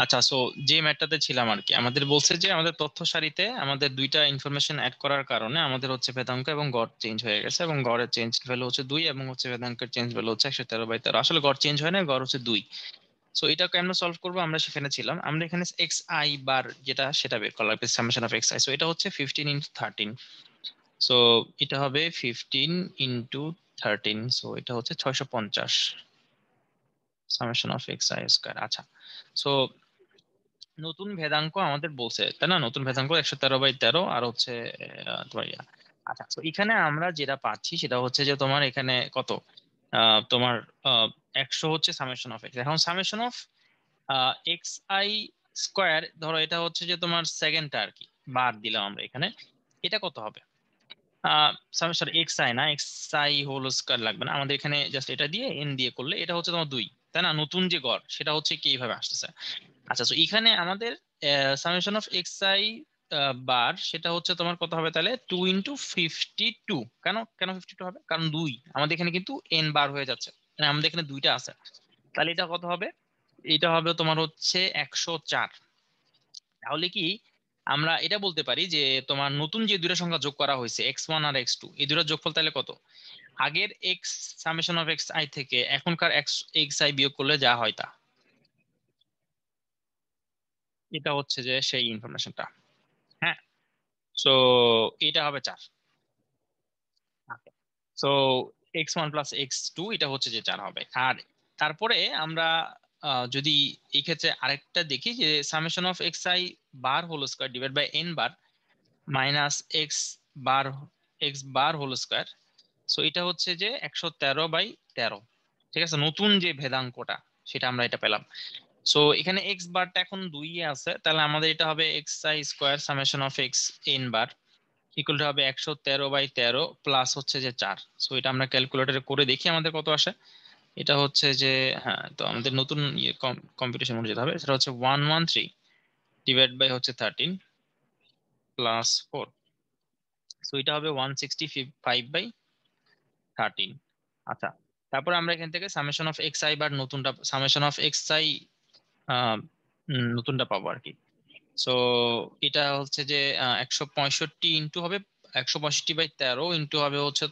আচ্ছা, সো যে ম্যাটটাতে ছিলাম আর কি, আমাদের বলছে যে আমাদের তথ্য সারিতে আমাদের দুইটা ইনফরমেশন অ্যাড করার কারণে আমাদের হচ্ছে ভেদাঙ্ক এবং গড় চেঞ্জ হয়ে গেছে, এবং গড়ের চেঞ্জ ভ্যালু হচ্ছে 2 এবং হচ্ছে ভেদাঙ্কের চেঞ্জ ভ্যালু হচ্ছে 113/13। আসলে গড় চেঞ্জ হয় না, গড় হচ্ছে 2। সো এটা কেমন সলভ করবো, আমরা সেখানে ছিলাম, আমরা এখানে এক্স আই বার যেটা সেটা বের করা লাগবে, summation of x I. So এটা হচ্ছে 15 × 13। সো এটা হবে 15 × 13। সো এটা হচ্ছে 650 summation of x I square. আচ্ছা, সো নতুন ভেদাঙ্ক আমাদের বলছে তাই না, নতুন ভেদাঙ্ক 113/13 আর হচ্ছে তোমার আচ্ছা, তো এখানে আমরা যেটা পাচ্ছি সেটা হচ্ছে যে তোমার এখানে কত, তোমার 100 হচ্ছে সামেশন অফ এক্স। এখন summation of x I square, ধরো এটা হচ্ছে যে তোমার সেকেন্ডটা আর কি, বার দিলাম আমরা এখানে, এটা কত হবে? সরি, এক্স আই না, এক্স আই হোল স্কোয়ার লাগবে না আমাদের এখানে, জাস্ট এটা দিয়ে এন দিয়ে করলে এটা হচ্ছে তোমার 2, তাই না? নতুন যে গড় সেটা হচ্ছে কি এইভাবে আসতেছে। আচ্ছা, তো এখানে আমাদের সামেশন অফ এক্স আই বার সেটা হচ্ছে তোমার কত হবে তাহলে, 2 × 52। কেন কেন 52 হবে? কারণ 2 আমাদের এখানে কিন্তু এন বার হয়ে যাচ্ছে, মানে আমাদের এখানে দুইটা আছে। তাহলে এটা কত হবে? এটা হবে তোমার হচ্ছে 104। তাহলে কি আমরা এটা বলতে পারি যে তোমার নতুন যে দুইটা সংখ্যা যোগ করা হয়েছে, x1 আর x2, এই দুইটার যোগফল তাহলে কত? আগের x summation of x I থেকে এখনকার এক্স এক্স আই বিয়োগ করলে যা হয় তা। এটা হচ্ছে যে সেই ইনফরমেশনটা। হ্যাঁ, সো এটা হবে 4। সো x1 + x2 এটা হচ্ছে যে 4 হবে। আর তারপরে আমরা যদি এই ক্ষেত্রে আরেকটা দেখি যে summation of x I bar whole square divide by n bar minus bar x bar whole square. So এটা হচ্ছে যে 113/13। ঠিক আছে, নতুন যে ভেদাঙ্কটা সেটা আমরা এটা পেলাম। সো এখানে এক্স বারটা এখন 2 এ আছে, তাহলে আমাদের এটা হবে x I square summation of x N bar equal to হবে 113/13 প্লাস হচ্ছে যে 4। সো এটা আমরা ক্যালকুলেটরে করে দেখি আমাদের কত আসে। এটা হচ্ছে যে, হ্যাঁ, তো আমাদের নতুন কম্পিটিশন মোড যেটা হবে সেটা হচ্ছে 113 ডিভাইড বাই হচ্ছে 13 প্লাস 4। সো এটা হবে 165/13। আচ্ছা, তারপর আমরা এখান থেকে summation of x I bar নতুনটা, সামেশন অফ এক্স আই নতুনটা পাবো আর কি। সো এটা হচ্ছে যে 165 ইন্টু হবে 165/13 ইন্টু হবে হচ্ছে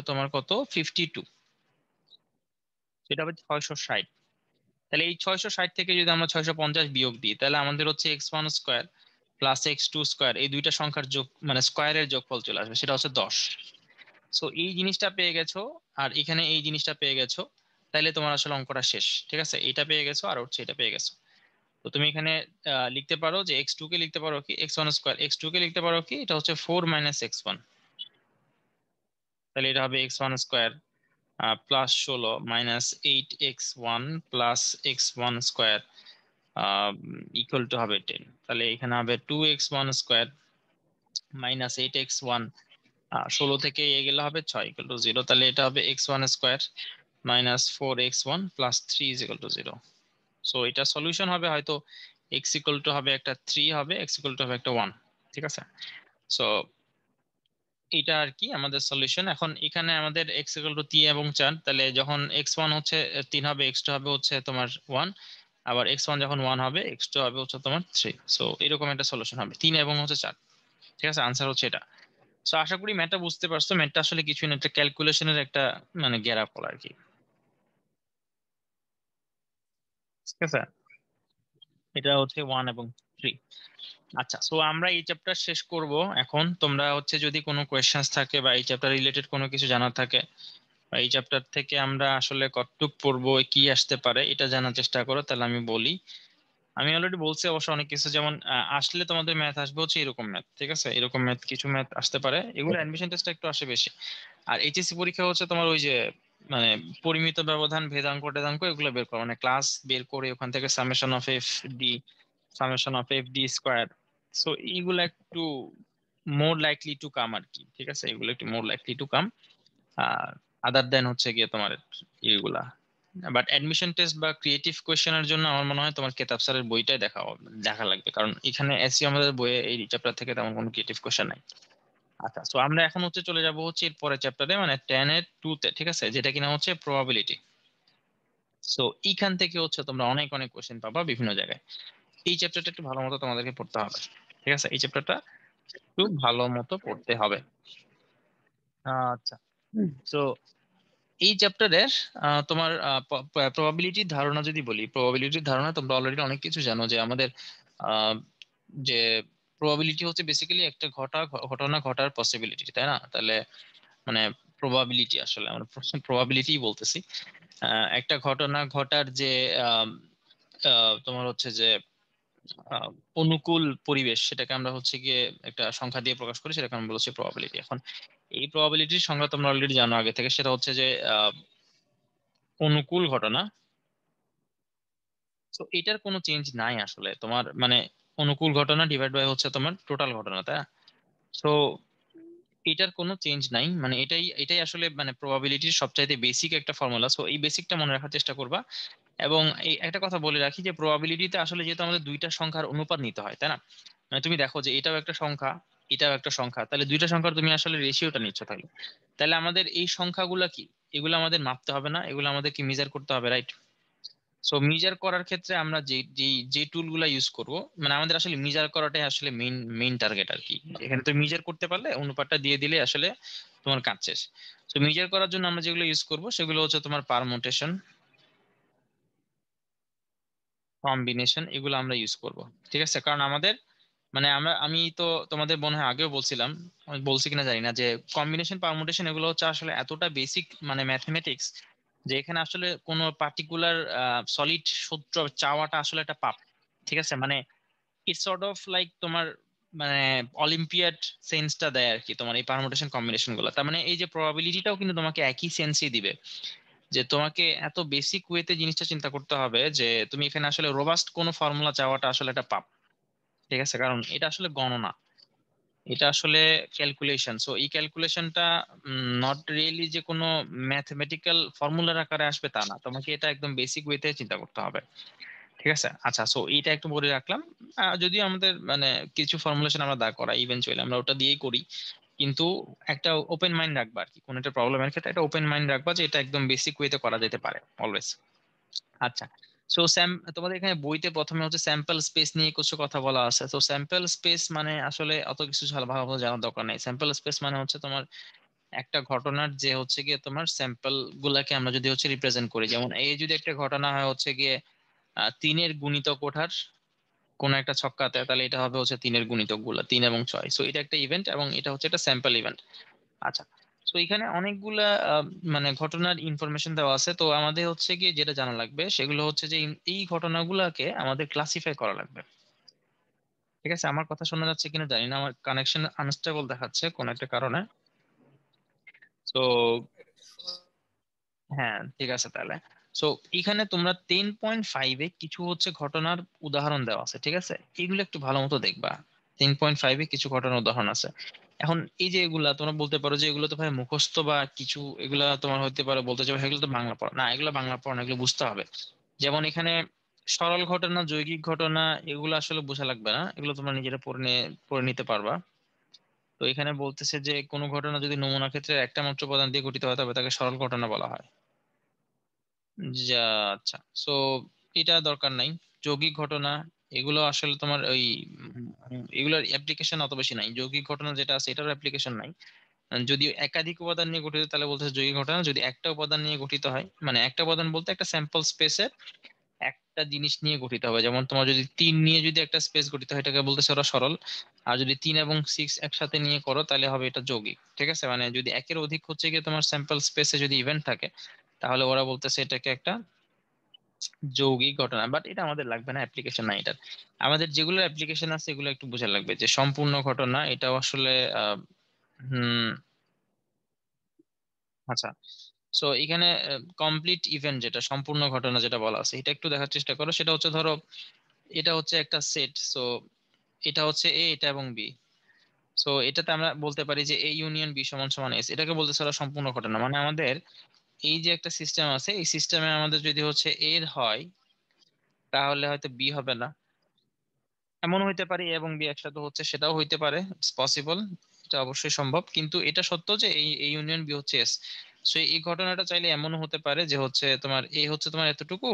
তোমার কত, 52। সেটা হবে 660। তাহলে এই 660 থেকে যদি আমরা 650 বিয়োগ দিই তাহলে আমাদের হচ্ছে x1 square plus x2 square, এই দুইটা সংখ্যার যোগ মানে স্কোয়ারের যোগফল চলে আসবে, সেটা হচ্ছে 10। সো এই জিনিসটা পেয়ে গেছো আর এখানে এই জিনিসটা পেয়ে গেছো, তাইলে তোমার আসলে অঙ্কটা শেষ। ঠিক আছে, এটা পেয়ে গেছো আর হচ্ছে এটা পেয়ে গেছো। তো তুমি এখানে লিখতে পারো যে x2 কে লিখতে পারো কি x1 স্কোয়ার, x2 কে লিখতে পারো কি, এটা হচ্ছে 4 - x1। তাহলে এটা হবে x1 square plus 16 minus 8x1 plus x1 square equal to হবে 10। তাহলে এখানে হবে 2x1 স্কোয়ার মাইনাস 8x1, 16 থেকে গেলে হবে 6 ইকুয়াল টু 0। তাহলে এটা হবে x1 square minus 4x1 plus 3 is equal to 0। So এটা সলিউশন হবে হয়তো x ইকুয়াল টু হবে একটা 3, হবে x ইকুয়াল টু হবে একটা 1। ঠিক আছে, সো এটা আর কি আমাদের সলিউশন। এখন এখানে আমাদের x ইকুয়াল টু 3 এবং 4, তাহলে যখন x1 হচ্ছে 3 হবে, x2 হবে হচ্ছে তোমার 1, আবার x1 যখন 1 হবে, x2 হবে হচ্ছে তোমার 3। সো এরকম একটা সলিউশন হবে 3 এবং হচ্ছে 4। ঠিক আছে, আনসার হচ্ছে এটা। সো আশা করি ম্যাথটা বুঝতে পারছো। ম্যাথটা আসলে কিছুই না, একটা ক্যালকুলেশনের একটা মানে গেরাপল আর কি। ঠিক আছে, এটা হচ্ছে 1 এবং 3। আচ্ছা, সো আমরা এই চ্যাপ্টার শেষ করব এখন। তোমরা হচ্ছে যদি কোনো কোয়েশ্চেন্স থাকে বা এই চ্যাপ্টার রিলেটেড কোনো কিছু জানার থাকে, বা এই চ্যাপ্টার থেকে আমরা আসলে কতটুক পড়বো, কি আসতে পারে, এটা জানার চেষ্টা করো, তাহলে আমি বলি। আমি অলরেডি বলছি অবশ্য অনেক কিছু, যেমন আসলে তোমাদের ম্যাথ আসবে হচ্ছে এরকম ম্যাথ। ঠিক আছে, এরকম ম্যাথ কিছু ম্যাথ আসতে পারে, এগুলো অ্যাডমিশন টেস্টে একটু আসে বেশি। আর এইচএসসি পরীক্ষা হচ্ছে তোমার ওই যে মানে পরিমিত ব্যবধান, ভেদাঙ্ক টেদাঙ্ক এগুলো বের করা, মানে ক্লাস বের করে ওখান থেকে summation of F D, summation of F D square. So এইগুলো একটু মোর লাইকলি টু কাম আর কি। ঠিক আছে, এগুলো একটু মোর লাইকলি টু কাম আদার দেন হচ্ছে গিয়ে তোমার এগুলা। বাট অ্যাডমিশন টেস্ট বা ক্রিয়েটিভ কোয়েশ্চেনের জন্য আমার মনে হয় তোমার কেতাব স্যারের বইটাই দেখা লাগবে, কারণ এখানে এসি আমাদের বইয়ে এই চ্যাপ্টার থেকে তেমন কোনো ক্রিয়েটিভ কোয়েশ্চেন নাই। আচ্ছা, তো আমরা এখন হচ্ছে চলে যাব হচ্ছে এর পরের চ্যাপ্টারে, মানে 10 এর 2 তে। ঠিক আছে, যেটা কিনা হচ্ছে প্রবাবিলিটি। সো এইখান থেকে হচ্ছে তোমরা অনেক অনেক কোশ্চেন পাবা বিভিন্ন জায়গায়। এই চ্যাপ্টারটা একটু ভালো মতো তোমাদেরকে পড়তে হবে, ঠিক আছে? এই চ্যাপ্টারটা একটু ভালো মতো পড়তে হবে। আচ্ছা, তো এই চ্যাপ্টারের তোমার প্রবাবিলিটির ধারণা যদি বলি, প্রবাবিলিটির ধারণা তোমরা অলরেডি অনেক কিছু জানো, যে আমাদের আহ, যে প্রবাবিলিটি হচ্ছে বেসিক্যালি একটা ঘটনা ঘটার পসিবিলিটি, তাই না? তাহলে মানে প্রবাবিলিটি, আসলে আমরা প্রবাবিলিটি বলতেছি। একটা ঘটনা ঘটার যে আম, তোমার হচ্ছে যে আহ, অনুকূল পরিবেশ, সেটাকে আমরা হচ্ছে গিয়ে একটা সংখ্যা দিয়ে প্রকাশ করি, সেটাকে আমরা বলছি প্রবাবিলিটি। এখন এই প্রবাবিলিটির সংজ্ঞা তোমরা অলরেডি জানো আগে থেকে, সেটা হচ্ছে যে অনুকূল ঘটনা। তো এটার কোনো চেঞ্জ নাই আসলে, তোমার মানে অনুকূল ঘটনা ডিভাইড বাই হচ্ছে তোমার টোটাল ঘটনা, তাই না? তো এটার কোনো চেঞ্জ নাই, মানে এটাই এটাই আসলে মানে প্রবাবিলিটির সবচাইতে বেসিক একটা ফর্মুলা। সো এই বেসিকটা মনে রাখার চেষ্টা করবা। এবং এই একটা কথা বলে রাখি যে প্রবাবিলিটিতে আসলে যেহেতু আমাদের দুইটা সংখ্যার অনুপাত নিতে হয়, তাই না? মানে তুমি দেখো যে এটাও একটা সংখ্যা, এটাও একটা সংখ্যা, তাহলে দুইটা সংখ্যার তুমি আসলে রেশিওটা নিচ্ছ, তাহলে আমাদের এই সংখ্যাগুলা কি, এগুলো আমাদের মাপতে হবে না, এগুলো আমাদের কি মেজার করতে হবে, রাইট? সো মেজার করার ক্ষেত্রে আমরা যে যে যে টুল গুলা ইউজ করব, মানে আমাদের আসলে মেজার করাটাই আসলে মেইন মেইন টার্গেট আর কি। এখানে তো মেজার করতে পারলে অনুপাতটা দিয়ে দিলে আসলে তোমার কাজ শেষ। তো মেজার করার জন্য আমরা যেগুলো ইউজ করব সেগুলো হচ্ছে তোমার পারমুটেশন, কম্বিনেশন, এগুলো আমরা ইউজ করব। ঠিক আছে, কারণ আমাদের মানে আমি তো তোমাদের মনে হয় আগেও বলছিলাম, আমি বলছি কিনা জানি না, যে কম্বিনেশন পারমুটেশন এগুলো হচ্ছে আসলে এতটা বেসিক মানে ম্যাথমেটিক্স, যে এখানে আসলে কোনো পার্টিকুলার সলিড সূত্র চাওয়াটা আসলে একটা পাপ। ঠিক আছে, মানে ইটস সর্ট অফ লাইক তোমার মানে অলিম্পিয়াড সেন্সটা দেয় আর কি তোমার এই পারমুটেশন কম্বিনেশন গুলো। তার মানে এই যে প্রবাবিলিটিটাও কিন্তু তোমাকে একই সেন্সই দিবে, যে তোমাকে এত বেসিক ওয়েতে জিনিসটা চিন্তা করতে হবে যে তুমি এখানে আসলে রোবাস্ট কোনো ফর্মুলা চাওয়াটা আসলে একটা পাপ। ঠিক আছে, কারণ এটা আসলে গণনা, এটা আসলে ক্যালকুলেশন। সো এই ক্যালকুলেশনটা নট রিয়েলি যে কোনো ম্যাথমেটিক্যাল ফর্মুলার আকারে আসবে তা না, তোমাকে এটা একদম বেসিক ওয়েতে চিন্তা করতে হবে। ঠিক আছে, আচ্ছা, সো এইটা একটু বলে রাখলাম। যদিও আমাদের মানে কিছু ফর্মুলেশন আমরা দাঁড় করা ইভেনচুয়ালি আমরা ওটা দিয়েই করি, কিন্তু একটা ওপেন মাইন্ড রাখবা আর কি, কোন একটা প্রবলেমের ক্ষেত্রে একটা ওপেন মাইন্ড রাখবা যে এটা একদম বেসিক ওয়েতে করা যেতে পারে অলওয়েজ। আচ্ছা, সো তোমাদের এখানে বইতে প্রথমে হচ্ছে স্যাম্পল স্পেস নিয়ে কিছু কথা বলা আছে। তো স্যাম্পল স্পেস মানে আসলে অত কিছু ভালোভাবে জানার দরকার নেই। স্যাম্পল স্পেস মানে হচ্ছে তোমার একটা ঘটনার যে হচ্ছে গিয়ে তোমার স্যাম্পল গুলাকে আমরা যদি হচ্ছে রিপ্রেজেন্ট করি, যেমন এই যদি একটা ঘটনা হয় হচ্ছে গিয়ে তিনের গুণিতক ওঠার কোন একটা ছক্কাতে, তাহলে এটা হবে হচ্ছে তিনের গুণিতক গুলা 3 এবং 6। সো এটা একটা ইভেন্ট এবং এটা হচ্ছে একটা স্যাম্পল ইভেন্ট। আচ্ছা, তো এখানে অনেকগুলা মানে ঘটনার ইনফরমেশন দেওয়া আছে। তো আমাদের হচ্ছে গিয়ে যেটা জানা লাগবে সেগুলো হচ্ছে যে এই ঘটনাগুলোকে আমাদের ক্লাসিফাই করা লাগবে। ঠিক আছে, আমার কথা শোনা যাচ্ছে কিনা জানি না, আমার কানেকশন আনস্টেবল দেখাচ্ছে কোন একটা কারণে। তো হ্যাঁ, ঠিক আছে তাহলে। সো এখানে তোমরা 10.5-এ কিছু হচ্ছে ঘটনার উদাহরণ দেওয়া আছে, ঠিক আছে? এগুলো একটু ভালো মতো দেখবা। 10.5-এ কিছু ঘটনার উদাহরণ আছে। এখন এই যে এগুলা তোমরা বলতে পারো যে এগুলো তো ভাই মুখস্থ বা কিছু, এগুলা তোমার হতে পারে বলতে চাও এগুলো তো বাংলা পড়া না, এগুলো বাংলা পড়া না, এগুলো বুঝতে হবে। যেমন এখানে সরল ঘটনা, যৌগিক ঘটনা, এগুলো আসলে বোঝা লাগবে না, এগুলো তোমরা নিজেরা পড়ে নিতে পারবা। তো এখানে বলতেছে যে কোনো ঘটনা যদি নমুনা ক্ষেত্রে একটা মাত্র উপাদান দিয়ে গঠিত হয় তবে তাকে সরল ঘটনা বলা হয়। যা, আচ্ছা, সো এটা দরকার নাই। যৌগিক ঘটনা, এগুলো আসলে তোমার ওই এগুলোর অ্যাপ্লিকেশন অত বেশি নাই। যৌগিক ঘটনা যেটা আছে এটার অ্যাপ্লিকেশন নাই। যদি একাধিক উপাদান নিয়ে গঠিত তাহলে বলতেছে যৌগিক ঘটনা, যদি একটা উপাদান নিয়ে গঠিত হয়, মানে একটা উপাদান বলতে একটা স্যাম্পল স্পেসের একটা জিনিস নিয়ে গঠিত হবে, যেমন তোমার যদি 3 নিয়ে যদি একটা স্পেস গঠিত হয় এটাকে বলতেছে ওরা সরল। আর যদি 3 এবং 6 একসাথে নিয়ে করো তাহলে হবে এটা যৌগিক। ঠিক আছে, মানে যদি একের অধিক হচ্ছে গিয়ে তোমার স্যাম্পল স্পেসে যদি ইভেন্ট থাকে তাহলে ওরা বলতেছে এটাকে একটা যৌগিক ঘটনা। বাট এটা আমাদের লাগবে না, অ্যাপ্লিকেশন নাই এটার। আমাদের যেগুলো অ্যাপ্লিকেশন আছে এগুলো একটু বোঝা লাগবে, যে সম্পূর্ণ ঘটনা এটাও আসলে হুম, আচ্ছা, সো এখানে কমপ্লিট ইভেন্ট যেটা সম্পূর্ণ ঘটনা যেটা বলা আছে এটা একটু দেখার চেষ্টা করো। সেটা হচ্ছে ধরো এটা হচ্ছে একটা সেট। সো এটা হচ্ছে এ, এটা এবং বি। সো এটাতে আমরা বলতে পারি যে এ ইউনিয়ন বি সমান সমান এস, এটাকে বলতেছে ওরা সম্পূর্ণ ঘটনা। মানে আমাদের এই যে একটা সিস্টেম আছে, এই সিস্টেমে আমাদের যদি হচ্ছে এর হয় তাহলে হয়তো বি হবে না। এমন হইতে পারে এ এবং বি একসাথে হচ্ছে, সেটাও হইতে পারে, পসিবল, এটা অবশ্যই সম্ভব। কিন্তু এটা সত্য যে এই এই ইউনিয়ন বি হচ্ছে এস। সো এই ঘটনাটা চাইলে এমনও হতে পারে যে হচ্ছে তোমার এ হচ্ছে তোমার এতটুকু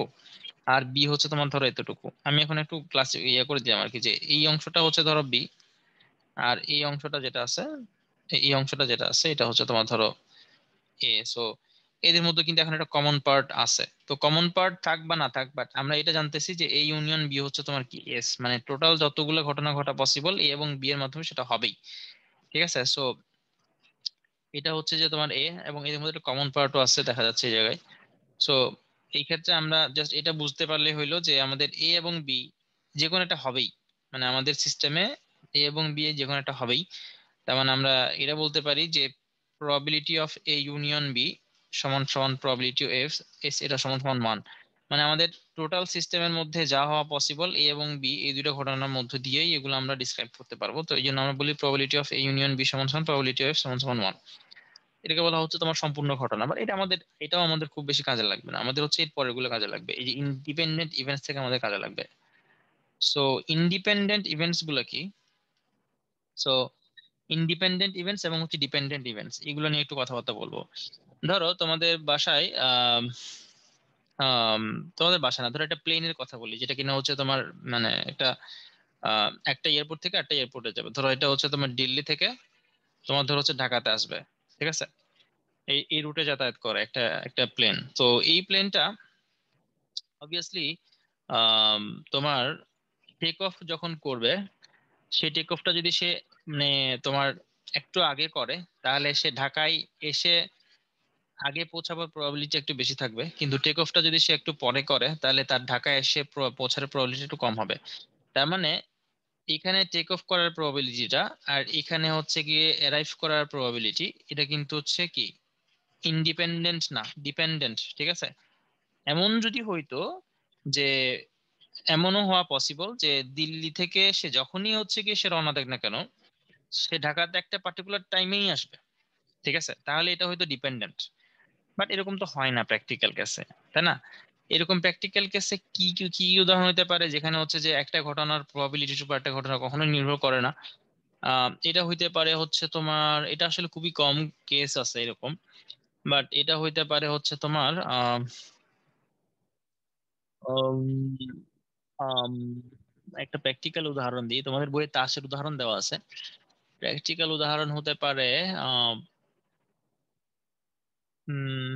আর বি হচ্ছে তোমার ধরো এতটুকু। আমি এখন একটু ক্লাস ইয়ে করে দিলাম আর কি, যে এই অংশটা হচ্ছে ধরো বি, আর এই অংশটা যেটা আছে, এই অংশটা যেটা আছে এটা হচ্ছে তোমার ধরো এ। সো এদের মধ্যে কিন্তু এখন একটা কমন পার্ট আছে। তো কমন পার্ট থাক বা না থাক, বাট আমরা এটা জানতেছি যে এই ইউনিয়ন বি হচ্ছে তোমার কি এস, মানে টোটাল যতগুলো ঘটনা ঘটা পসিবল এ এবং বি এর মাধ্যমে সেটা হবেই। ঠিক আছে। সো এটা হচ্ছে যে তোমার এ, এবং এদের মধ্যে একটা কমন পার্টও আছে দেখা যাচ্ছে এই জায়গায়। সো এই ক্ষেত্রে আমরা জাস্ট এটা বুঝতে পারলে হইলো যে আমাদের এ এবং বি যে কোনো একটা হবেই, মানে আমাদের সিস্টেমে এ এবং বি যে কোনো একটা হবেই। তার মানে আমরা এটা বলতে পারি যে probability of A union B সমান সমান প্রবাবিলিটি অফ এফ এস, এটা সমান সমান 1। মানে আমাদের টোটাল সিস্টেমের মধ্যে যা হওয়া পসিবল এ এবং বি এই দুটো ঘটনার মধ্য দিয়েই এগুলো আমরা ডিসক্রাইব করতে পারবো। তো এই জন্য আমরা বলি probability of A union B সমান সমান প্রবাবিলিটি অফ এফ সমান সমান 1। এটাকে বলা হচ্ছে তোমার সম্পূর্ণ ঘটনা। বাট এটা আমাদের, এটাও আমাদের খুব বেশি কাজে লাগবে না, আমাদের হচ্ছে এর পরের গুলো কাজে লাগবে, এই যে ইন্ডিপেন্ডেন্ট ইভেন্টস থেকে আমাদের কাজে লাগবে। সো ইন্ডিপেন্ডেন্ট ইভেন্টস গুলো কি? সো ইন্ডিপেন্ডেন্ট ইভেন্টস এবং হচ্ছে ডিপেন্ডেন্ট ইভেন্টস এগুলো নিয়ে একটু কথাবার্তা বলবো। ধরো তোমাদের বাসায় আম, তোমাদের বাসা না, ধরো একটা প্লেনের কথা বলি যেটা কিনা হচ্ছে তোমার মানে একটা একটা এয়ারপোর্ট থেকে একটা এয়ারপোর্টে যাবে। ধরো এটা হচ্ছে তোমার দিল্লি থেকে তোমার ধরো হচ্ছে ঢাকাতে আসবে। ঠিক আছে। এই এই রুটে যাতায়াত করে একটা একটা প্লেন। তো এই প্লেনটা অবভিয়াসলি তোমার টেক অফ যখন করবে, সেই টেক অফটা যদি সে মানে তোমার একটু আগে করে, তাহলে সে ঢাকায় এসে আগে পৌঁছাবার প্রবাবিলিটি একটু বেশি থাকবে। কিন্তু টেক অফটা যদি সে একটু পরে করে, তাহলে তার ঢাকায় এসে পৌঁছার প্রবাবিলিটি একটু কম হবে। তার মানে এখানে টেক অফ করার প্রবাবিলিটিটা আর এখানে হচ্ছে গিয়ে অ্যারাইভ করার প্রবাবিলিটি, এটা কিন্তু হচ্ছে কি ইন্ডিপেন্ডেন্ট না, ডিপেন্ডেন্ট। ঠিক আছে। এমন যদি হইতো যে, এমনও হওয়া পসিবল যে দিল্লি থেকে সে যখনই হচ্ছে গিয়ে সে রওনা দেখ না কেন, সে ঢাকাতে একটা পার্টিকুলার টাইমেই আসবে। ঠিক আছে, তাহলে এটা হয়তো ডিপেন্ডেন্ট। বাট এরকম তো হয় না প্র্যাকটিক্যাল কেসে, তাই না? এরকম প্র্যাকটিক্যাল কেসে কি কি কি উদাহরণ হতে পারে যেখানে হচ্ছে যে একটা ঘটনার প্রবাবিলিটির উপর একটা ঘটনা কখনোই নির্ভর করে না? এটা হইতে পারে হচ্ছে তোমার, এটা আসলে খুবই কম কেস আছে এরকম, বাট এটা হইতে পারে হচ্ছে তোমার উম, আম, একটা প্র্যাকটিক্যাল উদাহরণ দিই, তোমাদের বইয়ে তাসের উদাহরণ দেওয়া আছে। প্র্যাকটিক্যাল উদাহরণ হতে পারে আহ উম,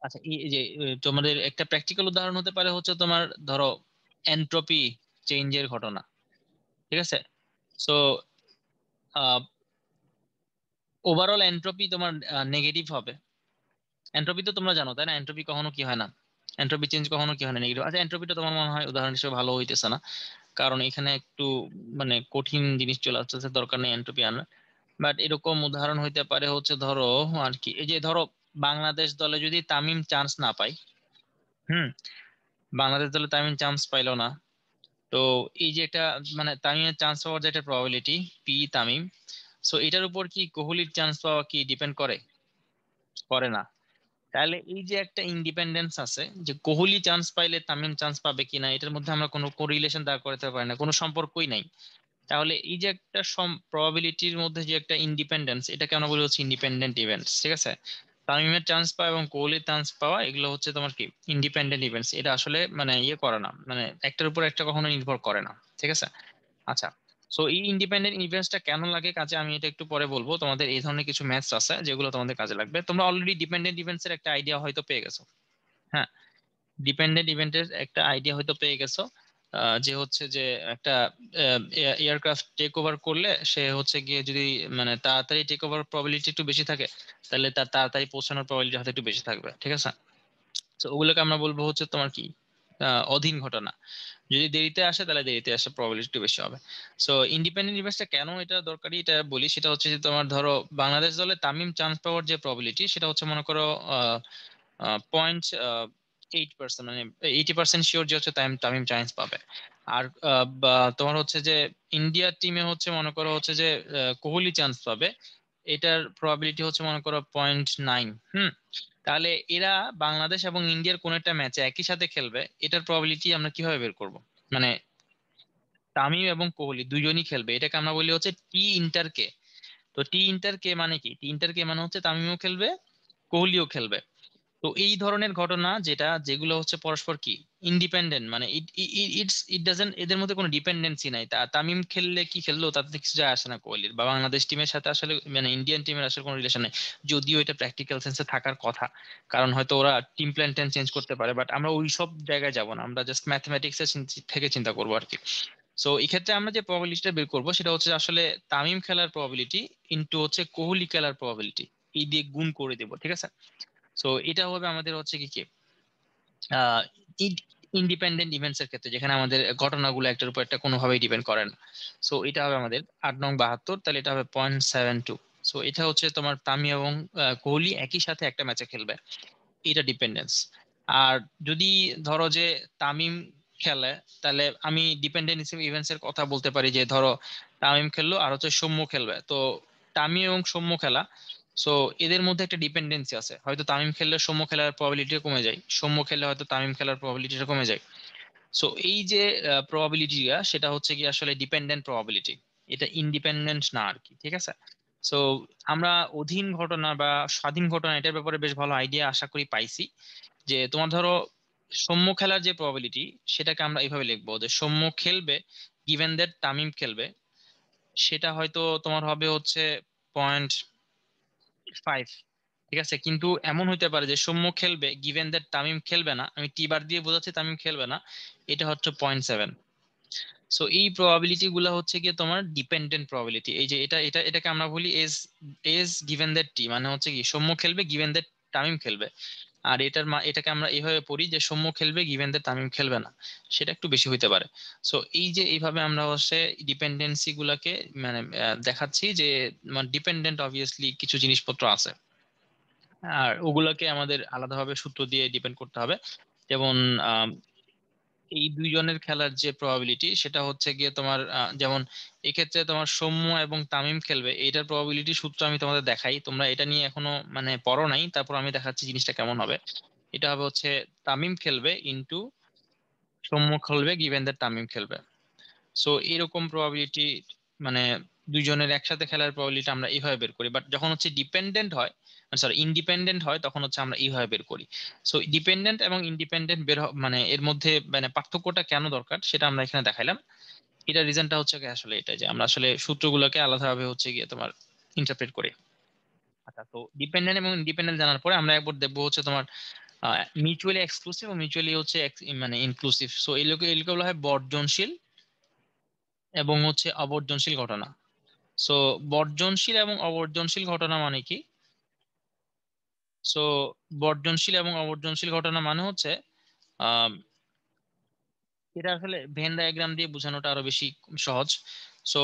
আচ্ছা এই যে তোমাদের একটা প্র্যাকটিক্যাল উদাহরণ হতে পারে হচ্ছে তোমার ধরো এনট্রপি চেঞ্জের ঘটনা। ঠিক আছে। সো ওভারঅল এনট্রপি তোমার নেগেটিভ হবে। এনট্রপি তো তোমরা জানো তাই না, এনট্রপি কখনো কি হয় না, এনট্রপি চেঞ্জ কখনো কি হয় না নেগেটিভ। আচ্ছা এনট্রপিটা তোমার মনে হয় উদাহরণ হিসেবে ভালো হইতেছে না, কারণ এখানে একটু মানে কঠিন জিনিস চলে আসতেছে, দরকার নেই এনট্রপি আনার। বাট এরকম উদাহরণ হইতে পারে হচ্ছে ধরো আর কি, এই যে ধরো বাংলাদেশ দলে যদি তামিম চান্স না পায়, হুম, বাংলাদেশ দলে তামিম চান্স পাইলো না, তো এই যে একটা মানে তামিমের চান্স পাওয়ার যে একটা প্রবাবিলিটি পি তামিম, সো এটার উপর কি কোহলির চান্স পাওয়া কি ডিপেন্ড করে? করে না। তাহলে এই যে একটা ইন্ডিপেন্ডেন্স আছে যে কোহলি চান্স পাইলে তামিম চান্স পাবে কিনা, এটার মধ্যে আমরা কোনো কোরিলেশন দাঁড় করাতে পারি না, কোনো সম্পর্কই নাই। তাহলে এই যে একটা প্রবাবিলিটির মধ্যে যে একটা ইন্ডিপেন্ডেন্স, এটাকে আমরা বলি হচ্ছে ইন্ডিপেন্ডেন্ট ইভেন্টস। ঠিক আছে। তামিমের চান্স পাওয়া এবং কোহলির চান্স পাওয়া এগুলো হচ্ছে তোমার কি ইন্ডিপেন্ডেন্ট ইভেন্টস। এটা আসলে মানে ইয়ে করে না, মানে একটার উপর একটা কখনো নির্ভর করে না। ঠিক আছে। আচ্ছা। সো এই ইন্ডিপেন্ডেন্ট ইভেন্টসটা কেন লাগে কাজে, আমি এটা একটু পরে বলবো। তোমাদের এই ধরনের কিছু ম্যাথস আছে যেগুলো তোমাদের কাজে লাগবে। তোমরা অলরেডি ডিপেন্ডেন্ট ইভেন্টস এর একটা আইডিয়া হয়তো পেয়ে গেছো। হ্যাঁ, ডিপেন্ডেন্ট ইভেন্টের একটা আইডিয়া হয়তো পেয়ে গেছো। যে হচ্ছে যে একটা এয়ারক্রাফট টেক ওভার করলে সে হচ্ছে গিয়ে যদি মানে তাড়াতাড়ি টেক ওভার প্রবাবিলিটি একটু বেশি থাকে, তাহলে তার তাড়াতাড়ি পৌঁছানোর প্রবাবিলিটি হয়তো একটু বেশি থাকবে। ঠিক আছে। তো ওগুলোকে আমরা বলবো হচ্ছে তোমার কি অধীন ঘটনা। যদি দেরিতে আসে তাহলে দেরিতে আসে প্রবাবিলিটি একটু বেশি হবে। সো ইন্ডিপেন্ডেন্ট ইভেন্টসটা কেন এটা দরকারি এটা বলি, সেটা হচ্ছে যে তোমার ধরো বাংলাদেশ দলে তামিম চান্স পাওয়ার যে প্রবাবিলিটি সেটা হচ্ছে মনে করো 0.8%, মানে 80% শিওর যে হচ্ছে তামিম তামিম চান্স পাবে। আর তোমার হচ্ছে যে ইন্ডিয়ার টিমে হচ্ছে মনে করো হচ্ছে যে কোহলি চান্স পাবে, এটার প্রবাবিলিটি হচ্ছে মনে করো 0.9। হুম। তাহলে এরা বাংলাদেশ এবং ইন্ডিয়ার কোন একটা ম্যাচে একই সাথে খেলবে, এটার প্রবাবিলিটি আমরা কিভাবে বের করব? মানে তামিম এবং কোহলি দুইজনই খেলবে, এটাকে আমরা বলি হচ্ছে টি ইন্টার কে। তো টি ইন্টার কে মানে কি? টি ইন্টার কে মানে হচ্ছে তামিমও খেলবে, কোহলিও খেলবে। তো এই ধরনের ঘটনা যেগুলো হচ্ছে পরস্পর কি ইন্ডিপেন্ডেন্ট, মানে ইট ডাজেন্ট, এদের মধ্যে কোনো ডিপেন্ডেন্সি নাই। তামিম খেললে কি খেললো তাতে কিছু যায় আসে না কোহলির, বা বাংলাদেশ টিমের সাথে আসলে মানে ইন্ডিয়ান টিমের আসলে কোনো রিলেশন নেই। যদিও এটা প্র্যাকটিক্যাল সেন্সে থাকার কথা, কারণ হয়তো ওরা টিম প্ল্যান ট্যান চেঞ্জ করতে পারে, বাট আমরা ওই সব জায়গায় যাব না, আমরা জাস্ট ম্যাথমেটিক্স এর থেকে চিন্তা করবো আর কি। সো এই ক্ষেত্রে আমরা যে প্রবাবিলিটিটা বের করবো সেটা হচ্ছে আসলে তামিম খেলার প্রবাবিলিটি ইনটু হচ্ছে কোহলি খেলার প্রবাবিলিটি, এই দিয়ে গুণ করে দেবো, ঠিক আছে? সো এটা হবে আমাদের হচ্ছে কি কি ইন্ডিপেন্ডেন্ট ইভেন্টস এর ক্ষেত্রে, যেখানে আমাদের ঘটনাগুলো একটার উপর একটা কোনোভাবেই ডিপেন্ড করে না। সো এটা হবে আমাদের 8 নং 72, তাহলে এটা হবে 0.72। সো এটা হচ্ছে তোমার তামিম এবং কোহলি একই সাথে একটা ম্যাচে খেলবে, এটা ডিপেন্ডেন্স। আর যদি ধরো যে তামিম খেলে, তাহলে আমি ডিপেন্ডেন্ট ইভেন্টস এর কথা বলতে পারি, যে ধরো তামিম খেললো আর হচ্ছে সৌম্য খেলবে, তো তামিম এবং সৌম্য খেলা, সো এদের মধ্যে একটা ডিপেন্ডেন্সি আছে, হয়তো তামিম খেললে সৌম্য খেলার প্রবাবিলিটি কমে যায়, সৌম্য খেললে হয়তো তামিম খেলার প্রবাবিলিটিটা কমে যায়। সো এই যে প্রবাবিলিটিটা, সেটা হচ্ছে কি আসলে ডিপেন্ডেন্ট প্রবাবিলিটি, এটা ইন্ডিপেন্ডেন্ট না আর কি, ঠিক আছে? সো আমরা অধীন ঘটনা বা স্বাধীন ঘটনা এটার ব্যাপারে বেশ ভালো আইডিয়া আশা করি পাইছি। যে তোমার ধরো সৌম্য খেলার যে প্রবাবিলিটি, সেটাকে আমরা এইভাবে লিখবো যে সৌম্য খেলবে গিভেন দ্যাট তামিম খেলবে, সেটা হয়তো তোমার হবে হচ্ছে 0.5, ঠিক আছে? কিন্তু এমন হইতে পারে যে সৌম্য খেলবে গিভেন দ্যাট তামিম খেলবে না, আমি টি বার দিয়ে বোঝাচ্ছি তামিম খেলবে না, এটা হচ্ছে 0.7। সো এই প্রবাবিলিটি গুলা হচ্ছে গিয়ে তোমার ডিপেন্ডেন্ট প্রবাবিলিটি, এই যে এটাকে আমরা বলি এজ এজ গিভেন দ্যাট টি, মানে হচ্ছে কি সৌম্য খেলবে গিভেন দ্যাট তামিম খেলবে। আর এটাকে আমরা এইভাবে পড়ি যে সৌম্য খেলবে গিভেন দ্যাট তামিম খেলবে না, সেটা একটু বেশি হইতে পারে। সো এই যে এইভাবে আমরা হচ্ছে ডিপেন্ডেন্সি গুলাকে মানে দেখাচ্ছি যে ডিপেন্ডেন্ট অবভিয়াসলি কিছু জিনিসপত্র আছে, আর ওগুলাকে আমাদের আলাদাভাবে সূত্র দিয়ে ডিপেন্ড করতে হবে। যেমন এই দুইজনের খেলার যে প্রবাবিলিটি, সেটা হচ্ছে গিয়ে তোমার যেমন এক্ষেত্রে তোমার সৌম্য এবং তামিম খেলবে, এইটার প্রবাবিলিটি সূত্র আমি তোমাদের দেখাই, তোমরা এটা নিয়ে এখনো মানে পড়ো নাই, তারপর আমি দেখাচ্ছি জিনিসটা কেমন হবে। এটা হবে হচ্ছে তামিম খেলবে ইনটু সৌম্য খেলবে গিভেন দ্যাট তামিম খেলবে। সো এরকম প্রবাবিলিটি মানে দুইজনের একসাথে খেলার প্রবাবিলিটি আমরা এইভাবে বের করি, বাট যখন হচ্ছে ডিপেন্ডেন্ট হয়, সরি ইন্ডিপেন্ডেন্ট হয়, তখন হচ্ছে আমরা এইভাবে বের করি। সো ডিপেন্ডেন্ট এবং ইন্ডিপেন্ডেন্ট মানে এর মধ্যে মানে পার্থক্যটা কেন দরকার সেটা আমরা এখানে দেখাইলাম। এটা রিজনটা হচ্ছে কি আসলে এটা, যে আমরা আসলে সূত্রগুলোকে আলাদাভাবে হচ্ছে গিয়ে তোমার ইন্টারপ্রেট করি। আচ্ছা, তো ডিপেন্ডেন্ট এবং ইন্ডিপেন্ডেন্ট জানার পরে আমরা একবার দেখবো হচ্ছে তোমার মিউচুয়ালি এক্সক্লুসিভ ও মিউচুয়ালি হচ্ছে মানে ইনক্লুসিভ। সো এগুলোকে বলা হয় বর্জনশীল এবং হচ্ছে অবর্জনশীল ঘটনা। সো বর্জনশীল এবং অবর্জনশীল ঘটনা মানে কি? সো বর্জনশীল এবং অবর্জনশীল ঘটনা মানে হচ্ছে আহ এটা আসলে ভেন ডায়াগ্রাম দিয়ে বোঝানোটা আরো বেশি সহজ। সো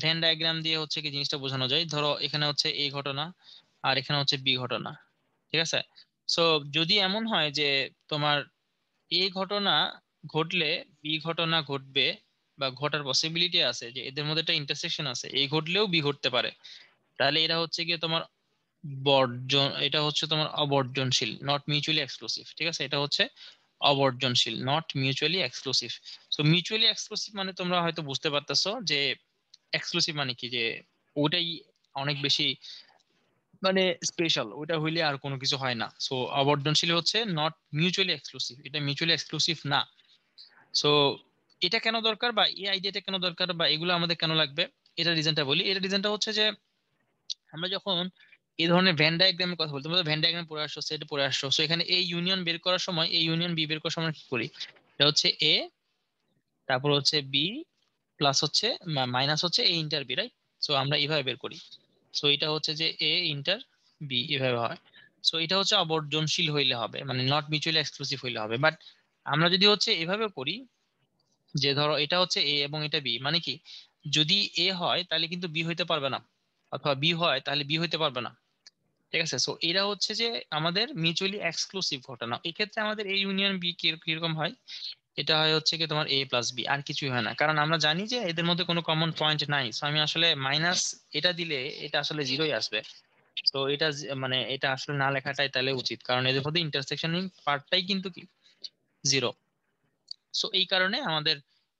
ভেন ডায়াগ্রাম দিয়ে হচ্ছে কি জিনিসটা বোঝানো যায়, ধরো এখানে হচ্ছে এ ঘটনা আর এখানে হচ্ছে বি ঘটনা, ঠিক আছে? সো যদি এমন হয় যে তোমার এ ঘটনা ঘটলে বি ঘটনা ঘটবে, বা ঘটার পসিবিলিটি আছে, যে এদের মধ্যে একটা ইন্টারসেকশন আছে, এ ঘটলেও বি ঘটতে পারে, তাহলে এরা হচ্ছে গিয়ে তোমার এটা হচ্ছে তোমার অবর্জনশীল, নট মিউচুয়ালি এক্সক্লুসিভ, ঠিক আছে? এটা হচ্ছে অবর্জনশীল, not mutually exclusive. So mutually exclusive মানে তোমরা হয়তো বুঝতে পারতেছো যে এক্সক্লুসিভ মানে কি, যে ওটাই অনেক বেশি মানে স্পেশাল, ওটা হইলে আর কোনো কিছু হয় না। সো অবর্জনশীল হচ্ছে নট মিউচুয়ালি এক্সক্লুসিভ, এটা মিউচুয়ালি এক্সক্লুসিভ না। সো এটা কেন দরকার, বা এই আইডিয়াটা কেন দরকার, বা এগুলো আমাদের কেন লাগবে, এটা রিজনটা বলি। এটা রিজনটা হচ্ছে যে আমরা যখন এই ধরনের ভেন ডায়াগ্রামের কথা বলি, তোমরা ভেন ডায়াগ্রাম পড়ে আসছো, সেট পড়ে আসছো, সো এখানে এ ইউনিয়ন বের করার সময়, এ ইউনিয়ন বি বের করার সময় কি করি, এটা হচ্ছে এ, তারপর হচ্ছে বি, প্লাস হচ্ছে মাইনাস হচ্ছে এ ইন্টার বি, রাইট? সো আমরা এইভাবে বের করি। সো এটা হচ্ছে যে এ ইন্টার বি এভাবে হয়। সো এটা হচ্ছে অবর্জনশীল হইলে হবে, মানে নট মিউচুয়ালি এক্সক্লুসিভ হইলে হবে। বাট আমরা যদি হচ্ছে এভাবে করি, যে ধরো এটা হচ্ছে এ এবং এটা বি, মানে কি যদি এ হয় তাহলে কিন্তু বি হইতে পারবে না, অথবা বি হয় তাহলে বি হইতে পারবে না, ঠিক আছে? সো এটা হচ্ছে যে আমাদের মিউচুয়ালি এক্সক্লুসিভ ঘটনা। এক্ষেত্রে আমাদের এ ইউনিয়ন বি কিরকম হয়, এটা হয় হচ্ছে কি তোমার এ প্লাস বি, আর কিছুই হয় না, কারণ আমরা জানি যে এদের মধ্যে কোনো কমন পয়েন্ট নাই। সো আমি আসলে মাইনাস এটা দিলে এটা আসলে জিরোই আসবে। তো এটা মানে এটা আসলে না লেখাটাই তাহলে উচিত, কারণ এদের মধ্যে ইন্টারসেকশনিং পার্টটাই কিন্তু কি জিরো। সো এই কারণে আমাদের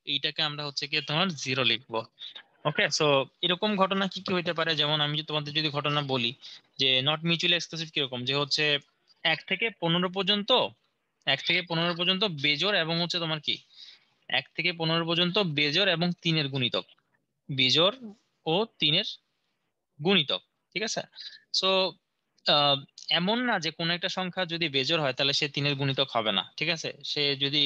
এইটাকে আমরা হচ্ছে কি তোমার জিরো লিখবো। ওকে, সো এরকম ঘটনা কি কি হইতে পারে, যেমন আমি তোমাদের যদি ঘটনা বলি যে নট মিউচুয়ালি এক্সক্লুসিভ কিরকম, যে হচ্ছে 1 থেকে 15 পর্যন্ত, 1 থেকে 15 পর্যন্ত বেজোড় এবং হচ্ছে তোমার কি 1 থেকে 15 পর্যন্ত বেজোড় এবং তিনের গুণিতক, বেজোড় ও তিনের গুণিতক, ঠিক আছে। সো এমন না যে কোনো একটা সংখ্যা যদি বেজোড় হয় তাহলে সে তিনের গুণিতক হবে না, ঠিক আছে। সে যদি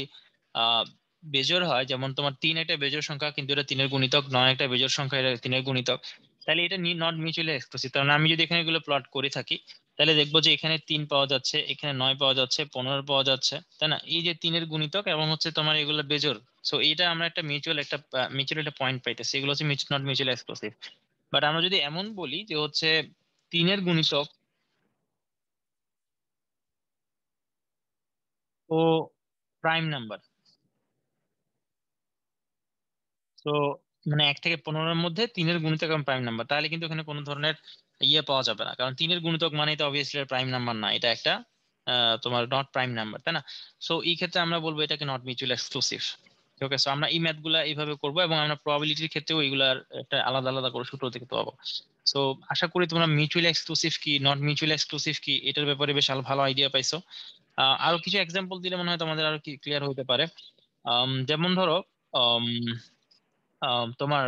আহ বেজোড় হয়, যেমন তোমার 3 একটা বেজোড় সংখ্যা কিন্তু এটা তিনের গুণিতক, 9 একটা বেজোড় সংখ্যা এটা তিনের গুণিতক, তাহলে এটা নট মিউচুয়ালি এক্সক্লুসিভ। কারণ আমি যদি এখানে এগুলো প্লট করে থাকি তাহলে দেখবো যে এখানে 3 পাওয়া যাচ্ছে, এখানে 9 পাওয়া যাচ্ছে, 15 পাওয়া যাচ্ছে, তাই না। এই যে তিনের গুণিতক এবং হচ্ছে তোমার এগুলো বেজোড়, সো এটা আমরা একটা মিউচুয়াল একটা পয়েন্ট পাইতেছি, এগুলো হচ্ছে নট মিউচুয়ালি এক্সক্লুসিভ। বাট আমরা যদি এমন বলি যে হচ্ছে তিনের গুণিতক ও প্রাইম নাম্বার, তো মানে 1 থেকে 15-এর মধ্যে তিনের গুণিতক এবং প্রাইম নাম্বার, তাহলে কিন্তু এখানে কোনো ধরনের ইয়ে পাওয়া যাবে না, কারণ তিনের গুণিতক মানে তো অবভিয়াসলি প্রাইম নাম্বার না, এটা একটা তোমার নট প্রাইম নাম্বার, তাই না। সো এই ক্ষেত্রে আমরা বলবো এটাকে not mutual exclusive. Okay, so আমরা এই ম্যাথ গুলা এইভাবে করবো এবং আমরা প্রবাবিলিটির ক্ষেত্রেও এইগুলার একটা আলাদা আলাদা করে সূত্র দেখতে পাবো। সো আশা করি তোমরা মিউচুয়াল এক্সক্লুসিভ কি নট মিউচুয়াল এক্সক্লুসিভ কি এটার ব্যাপারে বেশ ভালো আইডিয়া পাইছো। আরো কিছু এক্সাম্পল দিলে মনে হয় তোমাদের আরো কি ক্লিয়ার হতে পারে। যেমন ধরো আম, তোমার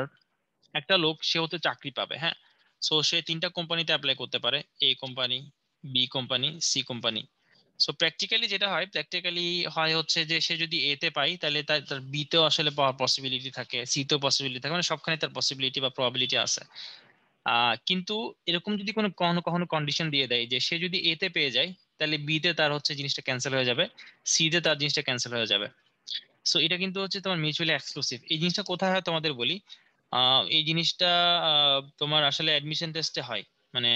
একটা লোক সে হতে চাকরি পাবে, হ্যাঁ। সো সে 3টা কোম্পানিতে অ্যাপ্লাই করতে পারে, A company, B company, C company. So practically যেটা হয়, হচ্ছে যে সে যদি এ তে পাই তাহলে তার তার বি তেও আসলে পাওয়ার পসিবিলিটি থাকে, সি তেও পসিবিলিটি থাকে, মানে সবখানে তার পসিবিলিটি বা প্রবাবিলিটি আছে। কিন্তু এরকম যদি কোনো কখনো কখনো কন্ডিশন দিয়ে দেয় যে সে যদি এ তে পেয়ে যায় তাহলে বি তে তার হচ্ছে জিনিসটা ক্যান্সেল হয়ে যাবে, সি তে তার জিনিসটা ক্যান্সেল হয়ে যাবে। সো এটা কিন্তু হচ্ছে তোমার মিউচুয়ালি এক্সক্লুসিভ। এই জিনিসটা কোথায় হয় তোমাদের বলি। এই জিনিসটা তোমার আসলে অ্যাডমিশন টেস্টে হয়। মানে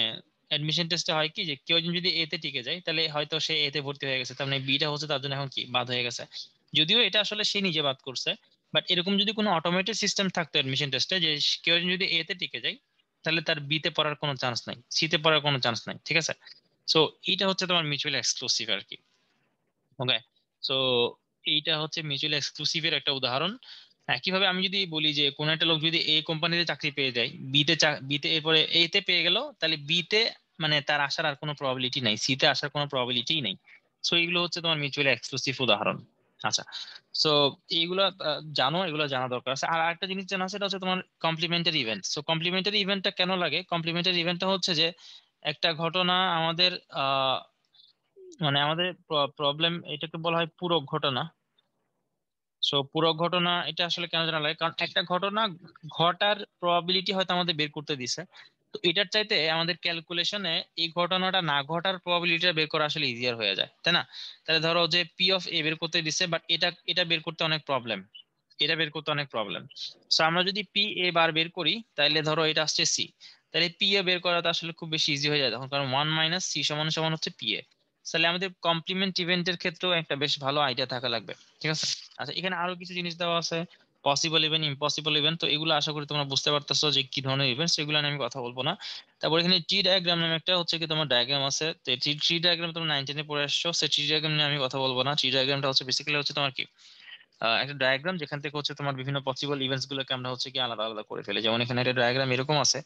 অ্যাডমিশন টেস্টে হয় কি, যে কেউ একজন যদি এ তে টিকে যায় তাহলে হয়তো সে এ তে ভর্তি হয়ে গেছে, তার মানে বিটা হচ্ছে তার জন্য এখন কি বাদ হয়ে গেছে, যদিও এটা আসলে সে নিজে বাদ করছে। বাট এরকম যদি কোনো অটোমেটেড সিস্টেম থাকতো অ্যাডমিশন টেস্টে, যে কেউ একজন যদি এ তে টিকে যায় তাহলে তার বি তে পড়ার কোনো চান্স নাই, সি তে পড়ার কোনো চান্স নাই, ঠিক আছে। সো এইটা হচ্ছে তোমার মিউচুয়ালি এক্সক্লুসিভ আর কি। ওকে, সো এইটা হচ্ছে মিউচুয়াল এক্সক্লুসিভের একটা উদাহরণ। একইভাবে আমি যদি বলি যে কোন একটা লোক যদি এ কোম্পানিতে চাকরি পেয়ে যায়, বিতে এরপরে এ তে পেয়ে গেল, তাহলে বি তে মানে তার আসার আর কোনো প্রবাবিলিটি নাই, সি তে আসার কোনো প্রবাবিলিটি নাই। সো এগুলো হচ্ছে তোমার মিউচুয়াল এক্সক্লুসিভ উদাহরণ। আচ্ছা, সো এইগুলো জানো, এগুলো জানা দরকার আছে। আর একটা জিনিস জানা, সেটা হচ্ছে তোমার কমপ্লিমেন্টারি ইভেন্ট। সো কমপ্লিমেন্টারি ইভেন্টটা কেন লাগে, কমপ্লিমেন্টারি ইভেন্টটা হচ্ছে যে একটা ঘটনা আমাদের মানে আমাদের প্রবলেম এটাকে বলা হয় পূরক ঘটনা। সো পূরক ঘটনা এটা আসলে কেন জানা লাগে, কারণ একটা ঘটনা ঘটার প্রবাবিলিটি হয়তো আমাদের বের করতে দিছে, তো এটার চাইতে আমাদের ক্যালকুলেশনে এই ঘটনাটা না ঘটার প্রবাবিলিটিটা বের করা আসলে ইজিয়ার হয়ে যায়, তাই না। তাহলে ধরো যে পি অফ এ বের করতে দিছে, বাট এটা এটা বের করতে অনেক প্রবলেম, এটা বের করতে অনেক প্রবলেম। সো আমরা যদি পি এ বার বের করি তাহলে ধরো এটা আসছে সি, তাহলে পি এ বের করাটা আসলে খুব বেশি ইজি হয়ে যায় তখন, কারণ 1 - সি সমান সমান হচ্ছে পি এ। তাহলে আমাদের কমপ্লিমেন্ট ইভেন্টের ক্ষেত্রেও একটা বেশ ভালো আইডিয়া থাকা লাগবে, ঠিক আছে। আচ্ছা, এখানে আরো কিছু জিনিস দেওয়া আছে, পসিবল ইভেন্ট, ইম্পসিবল ইভেন্ট, তো এগুলো আশা করি তোমরা বুঝতে পারতেছো যে কি ধরনের ইভেন্ট, সেগুলো নিয়ে আমি কথা বলবো না। তারপর এখানে ট্রি ডায়াগ্রাম নামে একটা হচ্ছে কি তোমার ডায়াগ্রাম আছে, তো ট্রি ডায়াগ্রাম তোমরা 9-10 পড়ে আসছো, সেই ট্রি ডায়াগ্রাম নিয়ে আমি কথা বলবো না। ট্রি ডায়াগ্রামটা হচ্ছে বেসিক্যালি হচ্ছে তোমার কি একটা ডায়াগ্রাম যেখান থেকে হচ্ছে তোমার বিভিন্ন পসিবল ইভেন্টস গুলোকে আমরা হচ্ছে কি আলাদা আলাদা করে ফেলি। যেমন এখানে একটা ডায়াগ্রাম এরকম আছে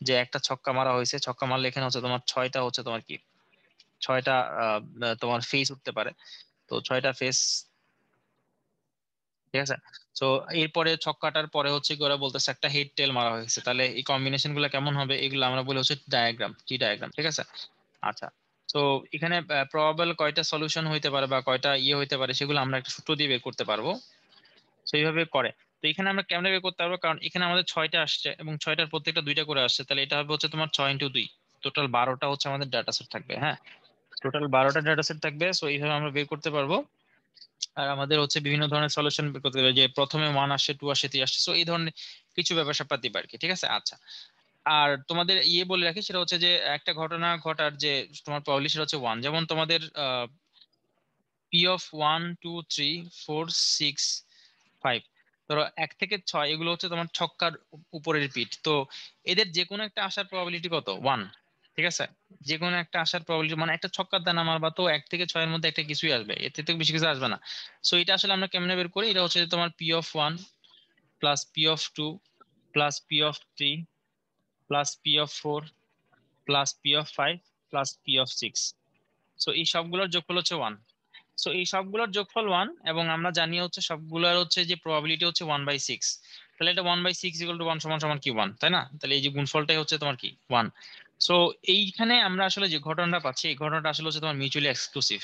যে একটা ছক্কা মারা হয়েছে, ছক্কা মারলে এখানে হচ্ছে তোমার ছয়টা হচ্ছে তোমার কি ছয়টা তোমার ফেস উঠতে পারে, তো ছয়টা ফেস, ঠিক আছে। তো এরপরে ছক্কাটার পরে হচ্ছে কি ওরা বলতেছে একটা হেড টেল মারা হয়েছে, তাহলে এই কম্বিনেশন গুলো কেমন হবে এগুলো আমরা বলে হচ্ছে ডায়াগ্রাম, টি ডায়াগ্রাম, ঠিক আছে। আচ্ছা, তো এখানে প্রবাবল কয়টা সলিউশন হইতে পারে বা কয়টা ইয়ে হইতে পারে সেগুলো আমরা একটা সূত্র দিয়ে বের করতে পারবো, তো এইভাবে করে। তো এখানে আমরা কেমনে বের করতে পারবো, কারণ এখানে আমাদের 6টা আসছে এবং 6টার প্রত্যেকটা 2টা করে আসছে, তাহলে এটা হবে হচ্ছে তোমার 6 × 2, টোটাল 12টা হচ্ছে আমাদের ডাটা সেট থাকবে, হ্যাঁ। টোটাল 12টা ডাটা সেট থাকবে, সো এইভাবে আমরা বের করতে পারবো। আর আমাদের হচ্ছে বিভিন্ন ধরনের সলিউশন বের করতে হবে, যে প্রথমে 1 আসছে, 2 আসছে, 3 আসছে, সো এই ধরনের কিছু ব্যাপার স্যাপার দিবে আর কি, ঠিক আছে। আচ্ছা, আর তোমাদের ইয়ে বলে রাখি, সেটা হচ্ছে যে একটা ঘটনা ঘটার যে তোমার প্রবাবিলিটি সেটা হচ্ছে 1, যেমন তোমাদের পি অফ 1 2 3 4 6 5, ধরো 1 থেকে 6 এগুলো হচ্ছে তোমার ছক্কার উপরের পিঠ, তো এদের যে কোনো একটা আসার প্রবাবিলিটি কত, 1, ঠিক আছে। যে কোনো একটা আসার প্রবাবিলিটি মানে একটা ছক্কার দানা মারবা, তো 1 থেকে 6-এর মধ্যে একটা কিছুই আসবে, এর থেকে বেশি কিছু আসবে না। সো এটা আসলে আমরা কেমনে বের করি, এটা হচ্ছে যে তোমার P of 1 plus P of 2 plus P of 3 plus P of 4 plus P of 5 plus P of 6। So এই সবগুলোর যোগফল হচ্ছে 1। সো এই সবগুলোর যোগফল 1, এবং আমরা জানি হচ্ছে সবগুলোর হচ্ছে যে প্রবাবিলিটি হচ্ছে 1/6। তাহলে এটা 1/6 ইকুয়াল টু 1 সমান সমান কি 1, তাই না? তাহলে এই যে গুণফলটাই হচ্ছে তোমার কি 1। সো এইখানে আমরা আসলে যে ঘটনাটা পাচ্ছি, এই ঘটনাটা আসলে হচ্ছে তোমার মিউচুয়ালি এক্সক্লুসিভ।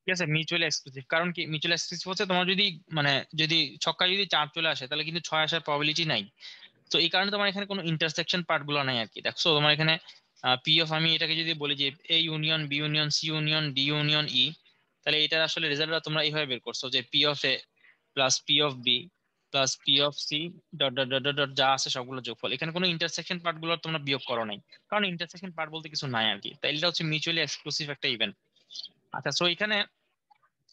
ঠিক আছে, মিউচুয়ালি এক্সক্লুসিভ। কারণ কি মিউচুয়ালি এক্সক্লুসিভ হচ্ছে তোমার যদি মানে যদি ছক্কায় যদি 4 চলে আসে তাহলে কিন্তু 6 আসার প্রবাবিলিটি নাই। তো এই কারণে তোমার এখানে কোনো ইন্টারসেকশন পার্ট গুলো নাই আর কি। দেখছো তোমার এখানে পি অফ, আমি এটাকে যদি বলি যে A union B union C union D union E, তাহলে এটা আসলে রেজাল্টটা তোমরা এইভাবে বের করছো যে P of A plus P of B plus P of C dot dot dot dot যা আছে সবগুলো যোগফল। এখানে কোনো ইন্টারসেকশন পার্ট গুলো তোমরা বিয়োগ করো নাই, কারণ ইন্টারসেকশন পার্ট বলতে কিছু নাই আর কি। তাই এটা হচ্ছে মিউচুয়ালি এক্সক্লুসিভ একটা ইভেন্ট। আচ্ছা, সো এখানে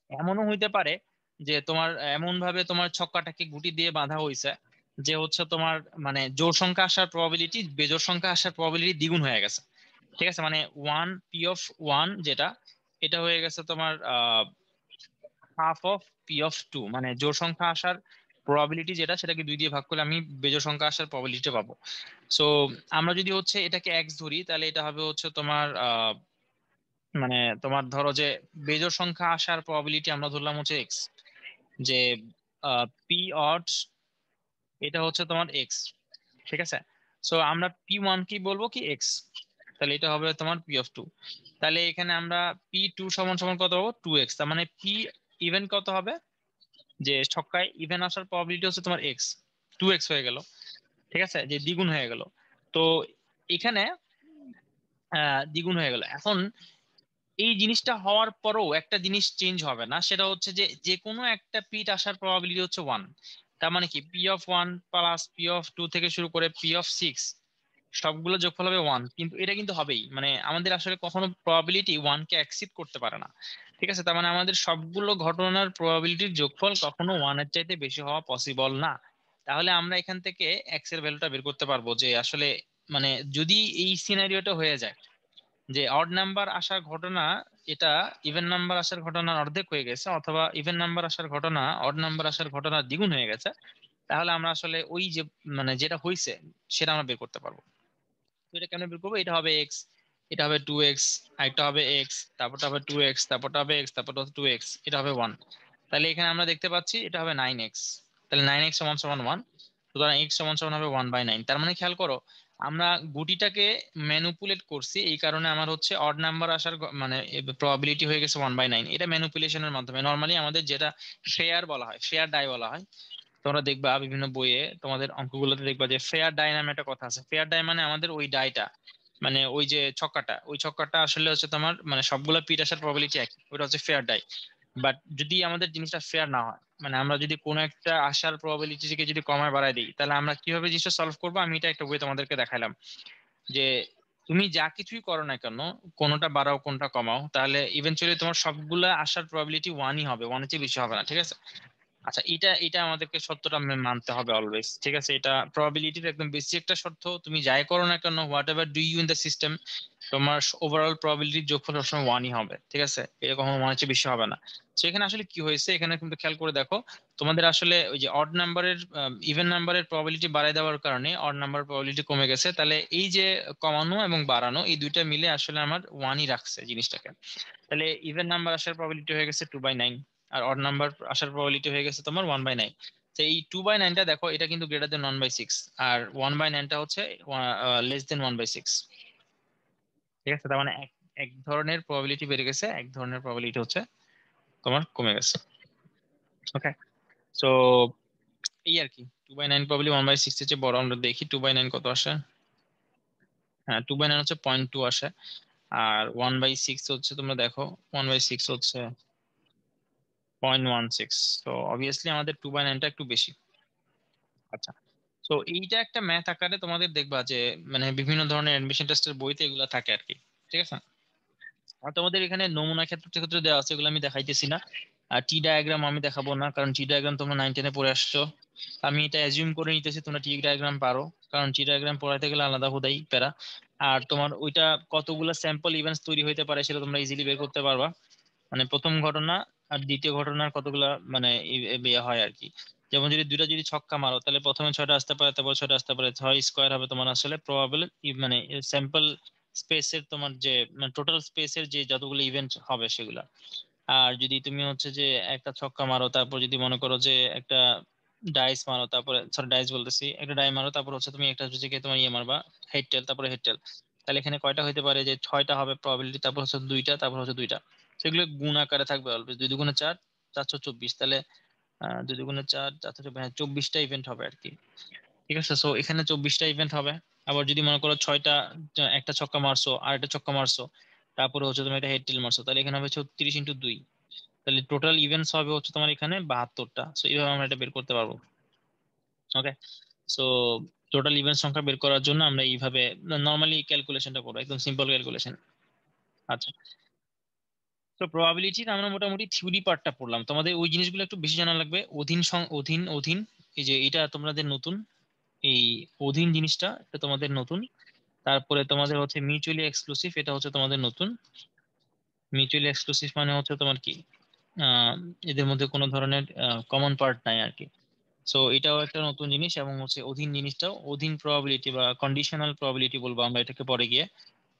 এমনও হইতে পারে যে তোমার এমন ভাবে তোমার ছক্কাটাকে গুটি দিয়ে বাঁধা হয়েছে যে হচ্ছে তোমার মানে জোড় সংখ্যা আসার প্রবাবিলিটি বেজোড় সংখ্যা আসার প্রবাবিলিটি দ্বিগুণ হয়ে গেছে। ঠিক আছে, মানে 1 p of 1 যেটা, এটা হয়ে গেছে তোমার হাফ অফ p of 2, মানে জোড় সংখ্যা আসার প্রবাবিলিটি যেটা, সেটাকে 2 দিয়ে ভাগ করলে আমি বেজোড় সংখ্যা আসার প্রবাবিলিটি পাবো। সো আমরা যদি হচ্ছে এটাকে এক্স ধরি তাহলে এটা হবে হচ্ছে তোমার মানে তোমার ধরো যে বেজোড় সংখ্যা আসার প্রবাবিলিটি আমরা ধরলাম হচ্ছে এক্স, যে পি অডস এটা হচ্ছে তোমার এক্স। ঠিক আছে, সো আমরা p1 কি বলবো কি এক্স, তাহলে এটা হবে তোমার p of 2। তাহলে এখানে আমরা p2 সমান সমান কত পাবো 2x, তার মানে p ইভেন কত হবে, যে ছক্কায় ইভেন আসার প্রবাবিলিটি হচ্ছে তোমার এক্স, 2x হয়ে গেল। ঠিক আছে, যে দ্বিগুণ হয়ে গেল। তো এখানে দ্বিগুণ হয়ে গেল। এখন এই জিনিসটা হওয়ার পরেও একটা জিনিস চেঞ্জ হবে না, সেটা হচ্ছে যে যে কোনো একটা পিট আসার প্রবাবিলিটি হচ্ছে 1। তার মানে কি p of 1 plus p of 2 থেকে শুরু করে p of 6 সবগুলো যোগফল হবে 1, কিন্তু এটা কিন্তু হবেই, মানে আমাদের আসলে কখনো প্রবাবিলিটি 1 কে এক্সিড করতে পারে না। ঠিক আছে, তার মানে আমাদের সবগুলো ঘটনার প্রবাবিলিটির যোগফল কখনো 1 এর চাইতে বেশি হওয়া পসিবল না। তাহলে আমরা এখান থেকে এক্স এর ভ্যালুটা বের করতে পারবো যে আসলে মানে যদি এই সিনারিওটা হয়ে যায় যে অড নাম্বার আসার ঘটনা এটা ইভেন নাম্বার আসার ঘটনার অর্ধেক হয়ে গেছে, অথবা ইভেন নাম্বার আসার ঘটনা অড নাম্বার আসার ঘটনা দ্বিগুণ হয়ে গেছে, তাহলে আমরা আসলে ওই যে মানে যেটা হয়েছে সেটা আমরা বের করতে পারবো। তো এটা কেমন বের করবো, এটা হবে এক্স, এটা হবে 2x, আরেকটা হবে এক্স, তারপরটা হবে 2x, তারপরটা হবে এক্স, তারপরটা হবে 2x, এটা হবে 1। তাহলে এখানে আমরা দেখতে পাচ্ছি এটা হবে 9x। তাহলে 9x সমান সমান 1, সুতরাং x সমান সমান হবে 1/9। তার মানে খেয়াল করো আমরা গুটিটাকে ম্যানিপুলেট করছি, এই কারণে আমার হচ্ছে অড নাম্বার আসার মানে প্রবাবিলিটি হয়ে গেছে 1/9। এটা ম্যানিপুলেশনের মাধ্যমে। নর্মালি আমাদের যেটা ফেয়ার বলা হয়, ফেয়ার ডাই বলা হয়, তোমরা দেখবা বিভিন্ন বইয়ে তোমাদের অঙ্কগুলোতে দেখবা যে ফেয়ার ডাই নামে একটা কথা আছে। ফেয়ার ডাই মানে আমাদের ওই ডাইটা, মানে ওই যে ছক্কাটা, ওই ছক্কাটা আসলে হচ্ছে তোমার মানে সবগুলো পিট আসার প্রবাবিলিটি একই, ওটা হচ্ছে ফেয়ার ডাই। বাট যদি আমাদের জিনিসটা ফেয়ার না হয়, মানে আমরা যদি কোনো একটা আসার প্রবাবিলিটিকে যদি কমায় বাড়ায় দিই, তাহলে আমরা কিভাবে জিনিসটা সলভ করবো, আমি এটা একটা বই তোমাদেরকে দেখাইলাম যে তুমি যা কিছুই করো না কেন, কোনোটা বাড়াও কোনটা কমাও, তাহলে ইভেনচুয়ালি তোমার সবগুলা আসার প্রবাবিলিটি 1ই হবে, 1 এর চেয়ে বেশি হবে না। ঠিক আছে, আচ্ছা এটা এটা আমাদেরকে সত্যটা মানতে হবে অলওয়েজ। ঠিক আছে, এটা প্রবাবিলিটির একদম বেসিক একটা শর্ত। তুমি যাই করো না কেন, whatever do you in the system, তোমার ওভারঅল প্রবাবিলিটির যোগফল সবসময় 1ই হবে। ঠিক আছে, এটা কখনো 1 এর চেয়ে বেশি হবে না। তো এখানে আসলে কি হয়েছে, এখানে কিন্তু খেয়াল করে দেখো তোমাদের আসলে ওই যে অড নাম্বারের ইভেন নাম্বারের প্রবাবিলিটি বাড়ায় দেওয়ার কারণে অড নাম্বার প্রবাবিলিটি কমে গেছে। তাহলে এই যে কমানো এবং বাড়ানো এই দুইটা মিলে আসলে আমার 1ই রাখছে জিনিসটাকে। তাহলে ইভেন নাম্বার আসার প্রবাবিলিটি হয়ে গেছে 2/9, আর অড নাম্বার আসার প্রবাবিলিটি হয়ে গেছে তোমার 1/9। তো এই 2/9টা দেখো এটা কিন্তু গ্রেটার দেন 1/6, আর 1/9টা হচ্ছে লেস দেন 1/6। ঠিক আছে, তার মানে এক এক ধরনের প্রবাবিলিটি বেড়ে গেছে, এক ধরনের প্রবাবিলিটি হচ্ছে তোমার কমে গেছে। ওকে, সো এই আর কি 2/9 প্রবাবলি 1/6 এর চেয়ে বড়। আমরা দেখি 2/9 কত আসে। হ্যাঁ, 2/9 হচ্ছে 0.2 আসে, আর 1/6 হচ্ছে তোমরা দেখো 1/6 হচ্ছে 0.16। তো অবভিয়াসলি আমাদের 2/9টা একটু বেশি। আচ্ছা, তো এইটা একটা ম্যাথ আকারে তোমাদের দেখবা যে মানে বিভিন্ন ধরনের অ্যাডমিশন টেস্টের বইতে এগুলো থাকে আর কি। ঠিক আছে, আর তোমাদের এখানে নমুনা ক্ষেত্র ক্ষেত্রে দেওয়া আছে, এগুলো আমি দেখাইতেছি না। আর টি ডায়াগ্রাম আমি দেখাবো না, কারণ টি ডায়াগ্রাম তোমরা 9-10-এ পড়ে আসছো। আমি এটা অ্যাজিউম করে নিতেছি তোমরা টি ডায়াগ্রাম পারো, কারণ টি ডায়াগ্রাম পড়াইতে গেলে আলাদা হুদাই প্যারা। আর তোমার ওইটা কতগুলো স্যাম্পল ইভেন্টস তৈরি হইতে পারে সেটা তোমরা ইজিলি বের করতে পারবা, মানে প্রথম ঘটনা আর দ্বিতীয় ঘটনার কতগুলা মানে ইয়ে হয় আর কি। যেমন যদি দুইটা যদি ছক্কা মারো তাহলে প্রথমে 6টা আসতে পারে, তারপর 6টা আসতে পারে, 6 স্কোয়ার হবে তোমার আসলে প্রবাবল মানে স্যাম্পল স্পেসের তোমার যে মানে টোটাল স্পেসের যে যতগুলো ইভেন্ট হবে সেগুলা। আর যদি তুমি হচ্ছে যে একটা ছক্কা মারো, তারপর যদি মনে করো যে একটা ডাইস মারো, তারপরে সরি ডাইস বলতেছি, একটা ডাই মারো, তারপর হচ্ছে তুমি একটা হচ্ছে কি তোমার ইয়ে মারবা হেড টেল, তারপরে হেড টেল, তাহলে এখানে কয়টা হইতে পারে যে 6টা হবে প্রবাবিলিটি, তারপর হচ্ছে 2টা, তারপর হচ্ছে 2টা, সেগুলো গুণ আকারে থাকবে অলওয়েজ। 2 দুগুণে 4, 424, তাহলে 2 দুগুণে 4, 24টা ইভেন্ট হবে আর কি। ঠিক আছে, সো এখানে 24টা ইভেন্ট হবে। আবার যদি মনে করো 6টা, একটা ছক্কা মারছো আর একটা ছক্কা মারছো, তারপরে হচ্ছে তুমি একটা হেড টেল মারছো, তাহলে এখানে হবে 36 × 2, তাহলে টোটাল ইভেন্টস হবে হচ্ছে তোমার এখানে 72টা। সো এইভাবে আমরা এটা বের করতে পারবো। ওকে, সো টোটাল ইভেন্ট সংখ্যা বের করার জন্য আমরা এইভাবে নর্মালি ক্যালকুলেশনটা করবো, একদম সিম্পল ক্যালকুলেশন। আচ্ছা, তো প্রবাবিলিটির আমরা মোটামুটি থিওরি পার্টটা পড়লাম, তোমাদের ওই জিনিসগুলো একটু বেশি জানা লাগবে। অধীন অধীন অধীন, এই যে এটা তোমাদের নতুন, এই অধীন জিনিসটা এটা তোমাদের নতুন। তারপরে তোমাদের হচ্ছে মিউচুয়ালি এক্সক্লুসিভ, এটা হচ্ছে তোমাদের নতুন। মিউচুয়ালি এক্সক্লুসিভ মানে হচ্ছে তোমার কি আহ এদের মধ্যে কোনো ধরনের কমন পার্ট নাই আর কি। সো এটাও একটা নতুন জিনিস, এবং হচ্ছে অধীন জিনিসটাও, অধীন প্রবাবিলিটি বা কন্ডিশনাল প্রবাবিলিটি বলবো আমরা এটাকে পরে গিয়ে,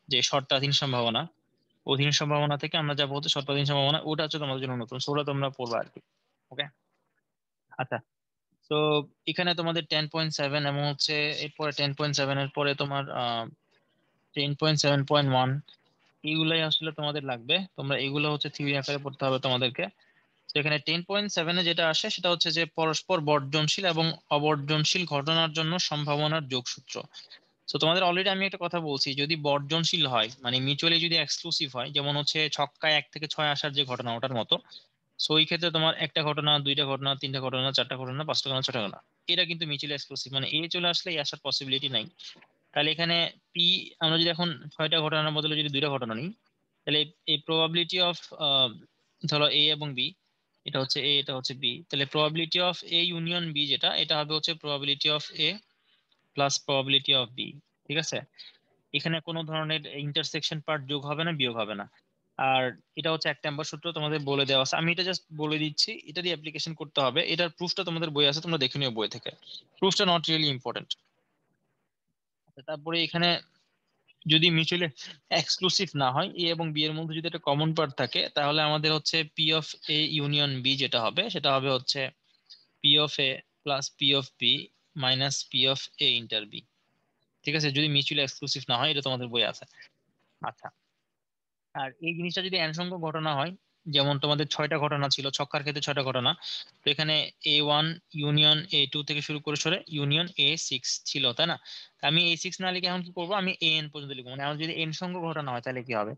যে শর্তাধীন সম্ভাবনা। অধীন সম্ভাবনা থেকে আমরা যাবো হচ্ছে শর্তাধীন সম্ভাবনা, ওটা হচ্ছে তোমাদের জন্য নতুন, সো ওটা তোমরা পড়বা আর কি। ওকে, আচ্ছা, তো এখানে তোমাদের 10.7 এবং হচ্ছে এরপরে 10.7 এর পরে তোমার 10.7.1, এইগুলাই আসলে তোমাদের লাগবে। তোমরা এগুলো হচ্ছে থিওরি আকারে পড়তে হবে তোমাদেরকে। তো এখানে 10.7-এ যেটা আসে সেটা হচ্ছে যে পরস্পর বর্জনশীল এবং অবর্জনশীল ঘটনার জন্য সম্ভাবনার যোগসূত্র। তো তোমাদের অলরেডি আমি একটা কথা বলছি, যদি বর্জনশীল হয় মানে মিউচুয়ালি যদি এক্সক্লুসিভ হয়, যেমন হচ্ছে ছক্কায় 1 থেকে 6 আসার যে ঘটনা ওটার মতো, সো ওই ক্ষেত্রে তোমার একটা ঘটনা, 2টা ঘটনা, 3টা ঘটনা, 4টা ঘটনা, 5টা ঘটনা, 6টা ঘটনা, এটা কিন্তু মিউচুয়ালি এক্সক্লুসিভ, মানে এ চলে আসলে এই আসার পসিবিলিটি নাই। তাহলে এখানে পি, আমরা যদি এখন 6টা ঘটনার বদলে যদি 2টা ঘটনা নিই, তাহলে এই প্রবাবিলিটি অফ ধরো এ এবং বি, এটা হচ্ছে এ, এটা হচ্ছে বি, তাহলে probability of A union B যেটা, এটা হবে হচ্ছে probability of A plus probability of B. ঠিক আছে, এখানে কোনো ধরনের ইন্টারসেকশন পার্ট যোগ হবে না, বিয়োগ হবে না। আর এটা হচ্ছে 1 নম্বর সূত্র তোমাদের বলে দেওয়া আছে, আমি এটা জাস্ট বলে দিচ্ছি, এটা দিয়ে অ্যাপ্লিকেশন করতে হবে। এটার প্রুফটা তোমাদের বই আছে, তোমরা দেখে নিও বই থেকে, প্রুফটা নট রিয়েলি ইম্পর্টেন্ট। তারপরে এখানে যদি মিউচুয়ালি এক্সক্লুসিভ না হয়, এ এবং বি এর মধ্যে যদি একটা কমন পার্ট থাকে, তাহলে আমাদের হচ্ছে P of A union B যেটা হবে, সেটা হবে হচ্ছে P of A plus P of B minus P of A inter B. ঠিক আছে, যদি মিউচুয়ালি এক্সক্লুসিভ না হয়, এটা তোমাদের বই আছে। আচ্ছা, আর এই জিনিসটা যদি এন সংখ্যক ঘটনা হয়, যেমন তোমাদের 6টা ঘটনা ছিল, ছক্কার ক্ষেত্রে 6টা ঘটনা, তো এখানে A1 ইউনিয়ন A2 থেকে শুরু করে সরে ইউনিয়ন A6 ছিল, তাই না? তা আমি A6 না লিখে এখন কি করবো, আমি AN পর্যন্ত লিখবো। মানে আমার যদি এন সংখ্যক ঘটনা হয় তাহলে কি হবে,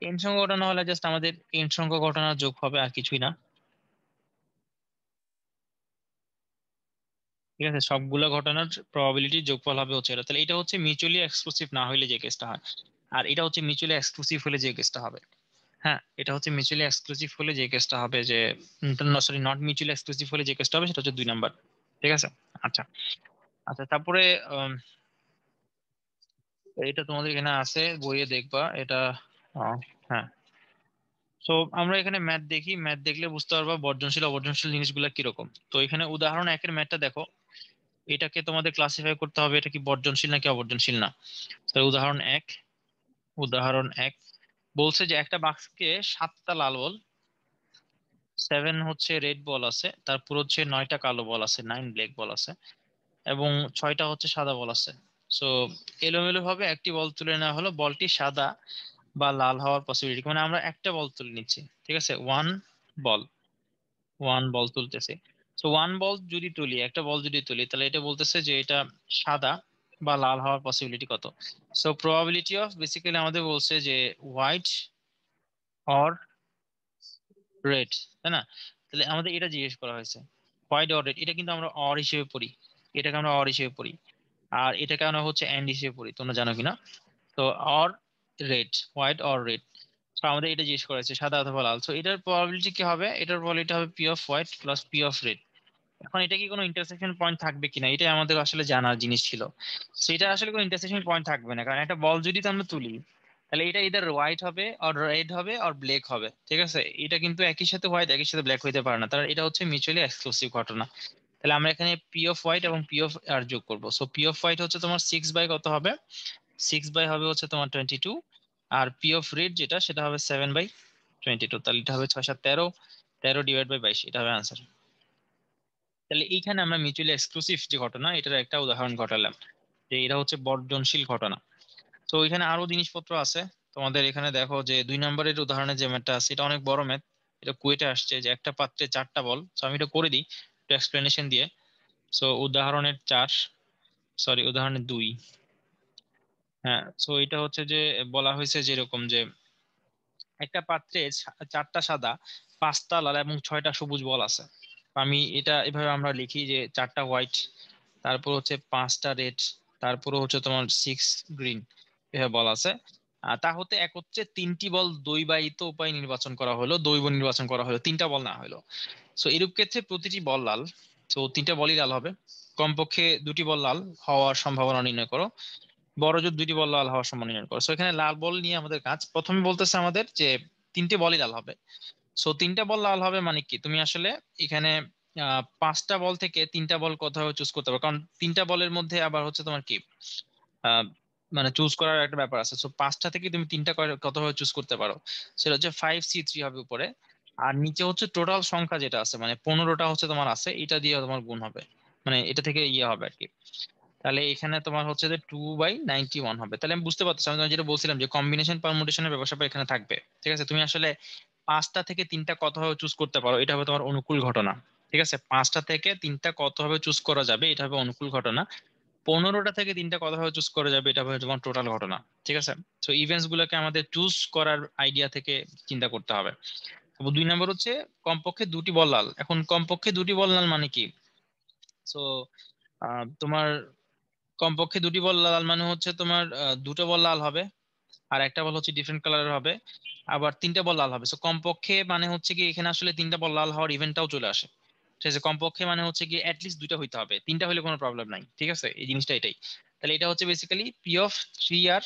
এন সংখ্যক ঘটনা হলে জাস্ট আমাদের এন সংখ্যক ঘটনার যোগ হবে, আর কিছুই না। ঠিক আছে, সবগুলো ঘটনার প্রবাবিলিটির যোগফল হবে হচ্ছে এটা। তাহলে এটা হচ্ছে মিউচুয়ালি এক্সক্লুসিভ না হলে যে কেসটা হয়, আর এটা হচ্ছে মিউচুয়ালি এক্সক্লুসিভ হলে যে কেসটা হবে। হ্যাঁ, এটা হচ্ছে মিউচুয়ালি এক্সক্লুসিভ হলে যে কেসটা হবে, যে সরি নট মিউচুয়ালি এক্সক্লুসিভ হলে যে কেসটা হবে সেটা হচ্ছে 2 নাম্বার। ঠিক আছে, আচ্ছা। আচ্ছা, তারপরে এটা তোমাদের এখানে আছে বইয়ে দেখবা এটা। আহ, হ্যাঁ, তো আমরা এখানে ম্যাথ দেখি, ম্যাথ দেখলে বুঝতে পারবা বর্জনশীল অবর্জনশীল জিনিসগুলো কিরকম। তো এখানে উদাহরণ 1-এর ম্যাথটা দেখো, এটাকে তোমাদের ক্লাসিফাই করতে হবে এটা কি বর্জনশীল নাকি অবর্জনশীল না। তো উদাহরণ 1 বলছে যে একটা বাক্সকে 7টা লাল বল, 7 হচ্ছে রেড বল আছে, তারপর হচ্ছে 9টা কালো বল আছে, 9 ব্ল্যাক বল আছে, এবং 6টা হচ্ছে সাদা বল আছে। সো এলোমেলো ভাবে একটি বল তুলে নেওয়া হলো, বলটি সাদা বা লাল হওয়ার পসিবিলিটি, মানে আমরা একটা বল তুলে নিচ্ছি। ঠিক আছে, বল ওয়ান বল তুলতেছি। সো বল যদি তুলি, একটা বল যদি তুলি, তাহলে এটা বলতেছে যে এটা সাদা বা লাল হওয়ার পসিবিলিটি কত। সো প্রবাবিলিটি অফ বেসিক্যালি আমাদের বলছে যে হোয়াইট অর রেড, তাই না? তাহলে আমাদের এটা জিজ্ঞেস করা হয়েছে, হোয়াইট অর রেড, এটা কিন্তু আমরা অর হিসেবে পড়ি, এটাকে আমরা অর হিসেবে পড়ি, আর এটাকে আমরা হচ্ছে এন্ড হিসেবে পড়ি, তোমরা জানো কিনা। তো or red, white or red, তো আমাদের এটা জিজ্ঞেস করা হয়েছে সাদা অথবা লাল। তো এটার প্রবাবিলিটি কি হবে, এটার প্রবাবিলিটি হবে P off white plus P of red. এখন এটা কি কোনো ইন্টারসেকশন পয়েন্ট থাকবে কিনা, এটা আমাদের আসলে জানার জিনিস ছিল। সেটা আসলে কোনো ইন্টারসেকশন পয়েন্ট থাকবে না, কারণ একটা বল যদি আমরা তুলি, তাহলে এটা ইদার হোয়াইট হবে আর রেড হবে আর ব্ল্যাক হবে। ঠিক আছে, এটা কিন্তু একই সাথে হোয়াইট একই সাথে ব্ল্যাক হইতে পারে না, তার এটা হচ্ছে মিউচুয়ালি এক্সক্লুসিভ ঘটনা। তাহলে আমরা এখানে পি অফ হোয়াইট এবং পি অফ আর যোগ করবো। সো পি অফ হোয়াইট হচ্ছে তোমার 6 বাই কত হবে, 6 বাই হবে হচ্ছে তোমার 22, আর পি অফ রেড যেটা সেটা হবে 7/22। তাহলে এটা হবে 6 7 13, 13 / 22, এটা হবে আনসার। তাহলে এইখানে আমরা মিউচুয়ালি এক্সক্লুসিভ যে ঘটনা এটার একটা উদাহরণ ঘটালাম, যে এটা হচ্ছে বর্জনশীল ঘটনা। তো এখানে আরো জিনিসপত্র আছে তোমাদের। এখানে দেখো যে 2 নম্বরের উদাহরণে যে ম্যাথটা আছে এটা অনেক বড় ম্যাথ। এটা কুয়েটে আসছে যে একটা পাত্রে 4টা বল। তো আমি এটা করে দিই একটু এক্সপ্লেনেশন দিয়ে। সো উদাহরণের 4, সরি উদাহরণের 2। হ্যাঁ, সো এটা হচ্ছে যে বলা হয়েছে যেরকম যে একটা পাত্রে 4টা সাদা, 5টা লাল এবং 6টা সবুজ বল আছে। আমি এটা এভাবে আমরা লিখি যে 4টা হোয়াইট, তারপর হচ্ছে 5টা রেড, তারপর হচ্ছে তোমার 6 গ্রিন, এভাবে বল আছে। আর তা হতে এক হচ্ছে 3টি বল দ্বৈবায়িত উপায় নির্বাচন করা হলো, দৈব নির্বাচন করা হলো, 3টা বল না হলো। সো এরূপ ক্ষেত্রে প্রতিটি বল লাল। তো 3টা বলই লাল হবে। কমপক্ষে 2টি বল লাল হওয়ার সম্ভাবনা নির্ণয় করো। বড় জোর 2টি বল লাল হওয়ার সম্ভাবনা নির্ণয় করো। সো এখানে লাল বল নিয়ে আমাদের কাজ। প্রথমে বলতেছে আমাদের যে 3টে বলই লাল হবে। সো 3টা বল লাল হবে মানে কি, তুমি আসলে এখানে 5টা বল থেকে 3টা বল কোথাও চুজ করতে পারো, কারণ 3টা বলের মধ্যে আবার হচ্ছে তোমার কি আহ, মানে চুজ করার একটা ব্যাপার আছে। সো 5টা থেকে তুমি 3টা কতভাবে চুজ করতে পারো, সেটা হচ্ছে 5C3 হবে উপরে। আর নিচে হচ্ছে টোটাল সংখ্যা যেটা আছে, মানে 15টা হচ্ছে তোমার আছে, এটা দিয়ে তোমার গুণ হবে, মানে এটা থেকে ইয়ে হবে আর কি। তাহলে এখানে তোমার হচ্ছে যে 2/91 হবে। তাহলে আমি বুঝতে পারছি, আমি তোমায় যেটা বলছিলাম যে কম্বিনেশন পারমুটেশনের ব্যবসাটা এখানে থাকবে। ঠিক আছে, তুমি আসলে 5টা থেকে 3টা কতভাবে চুজ করতে পারো, এটা হবে তোমার অনুকূল ঘটনা। ঠিক আছে, 5টা থেকে 3টা কতভাবে চুজ করা যাবে এটা হবে অনুকূল ঘটনা। 15টা থেকে 3টা কতভাবে চুজ করা যাবে এটা হবে তোমার টোটাল ঘটনা। ঠিক আছে, তো ইভেন্টস গুলোকে আমাদের চুজ করার আইডিয়া থেকে চিন্তা করতে হবে। তারপর 2 নম্বর হচ্ছে কমপক্ষে 2টি বল লাল। এখন কমপক্ষে 2টি বল লাল মানে কি? সো তোমার কমপক্ষে 2টি বল লাল মানে হচ্ছে তোমার 2টো বল লাল হবে, আর একটা বল হচ্ছে ডিফারেন্ট কালারের হবে, আবার 3টা বল লাল হবে। সো কমপক্ষে মানে হচ্ছে কি এখানে আসলে 3টা বল লাল হওয়ার ইভেন্টটাও চলে আসে। ঠিক আছে, কমপক্ষে মানে হচ্ছে কি অ্যাটলিস্ট 2টা হইতে হবে, 3টা হলে কোনো প্রবলেম নাই। ঠিক আছে, এই জিনিসটা এটাই। তাহলে এটা হচ্ছে basically P of 3R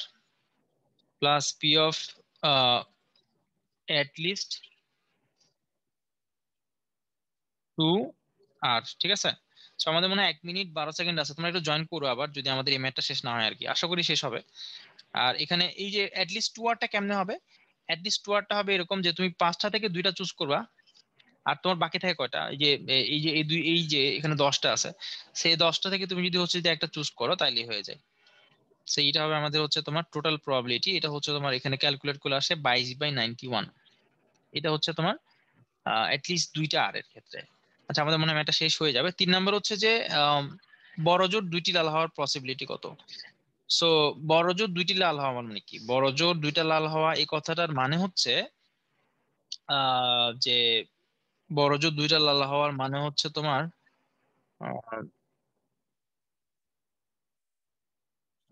plus P of at least 2R। ঠিক আছে, তো আমাদের মনে হয় 1 মিনিট 12 সেকেন্ড আছে, তোমরা একটু জয়েন করো আবার যদি আমাদের এই ম্যাথটা শেষ না হয় আর কি। আশা করি শেষ হবে। আর এখানে এই যে অ্যাটলিস্ট 2 আরটা কেমনে হবে? অ্যাটলিস্ট 2 আরটা হবে এরকম যে তুমি 5টা থেকে 2টা চুজ করবা, আর তোমার বাকি থাকে কয়টা, এই যে এখানে 10টা আছে, সেই 10টা থেকে তুমি যদি হচ্ছে যে একটা চুজ করো তাইলে হয়ে যায়। সেইটা হবে আমাদের হচ্ছে তোমার টোটাল প্রবাবিলিটি। এটা হচ্ছে তোমার এখানে ক্যালকুলেট করে আসে 22/91। এটা হচ্ছে তোমার অ্যাটলিস্ট 2টা আর এর ক্ষেত্রে। আচ্ছা, আমাদের মনে হয় এটা শেষ হয়ে যাবে। 3 নম্বর হচ্ছে যে বড় জোর 2টি লাল হওয়ার পসিবিলিটি কত? সো বড় জোর 2টি লাল হওয়া মানে কি? বড় জোর 2টা লাল হওয়া এই কথাটার মানে হচ্ছে যে বড় জোর 2টা লাল হওয়ার মানে হচ্ছে তোমার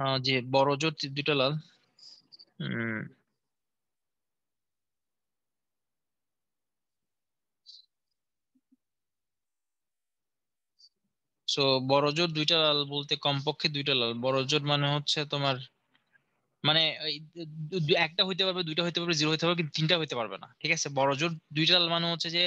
আহ, যে বড় জোর 2টা লাল। সো বড় জোর 2টা লাল বলতে কমপক্ষে 2টা লাল। বড় জোর মানে হচ্ছে তোমার মানে একটা হইতে পারবে, 2টা হইতে পারবে, 0 হইতে পারবে, কিন্তু 3টা হইতে পারবে না। ঠিক আছে, বড় জোর 2টা লাল মানে হচ্ছে যে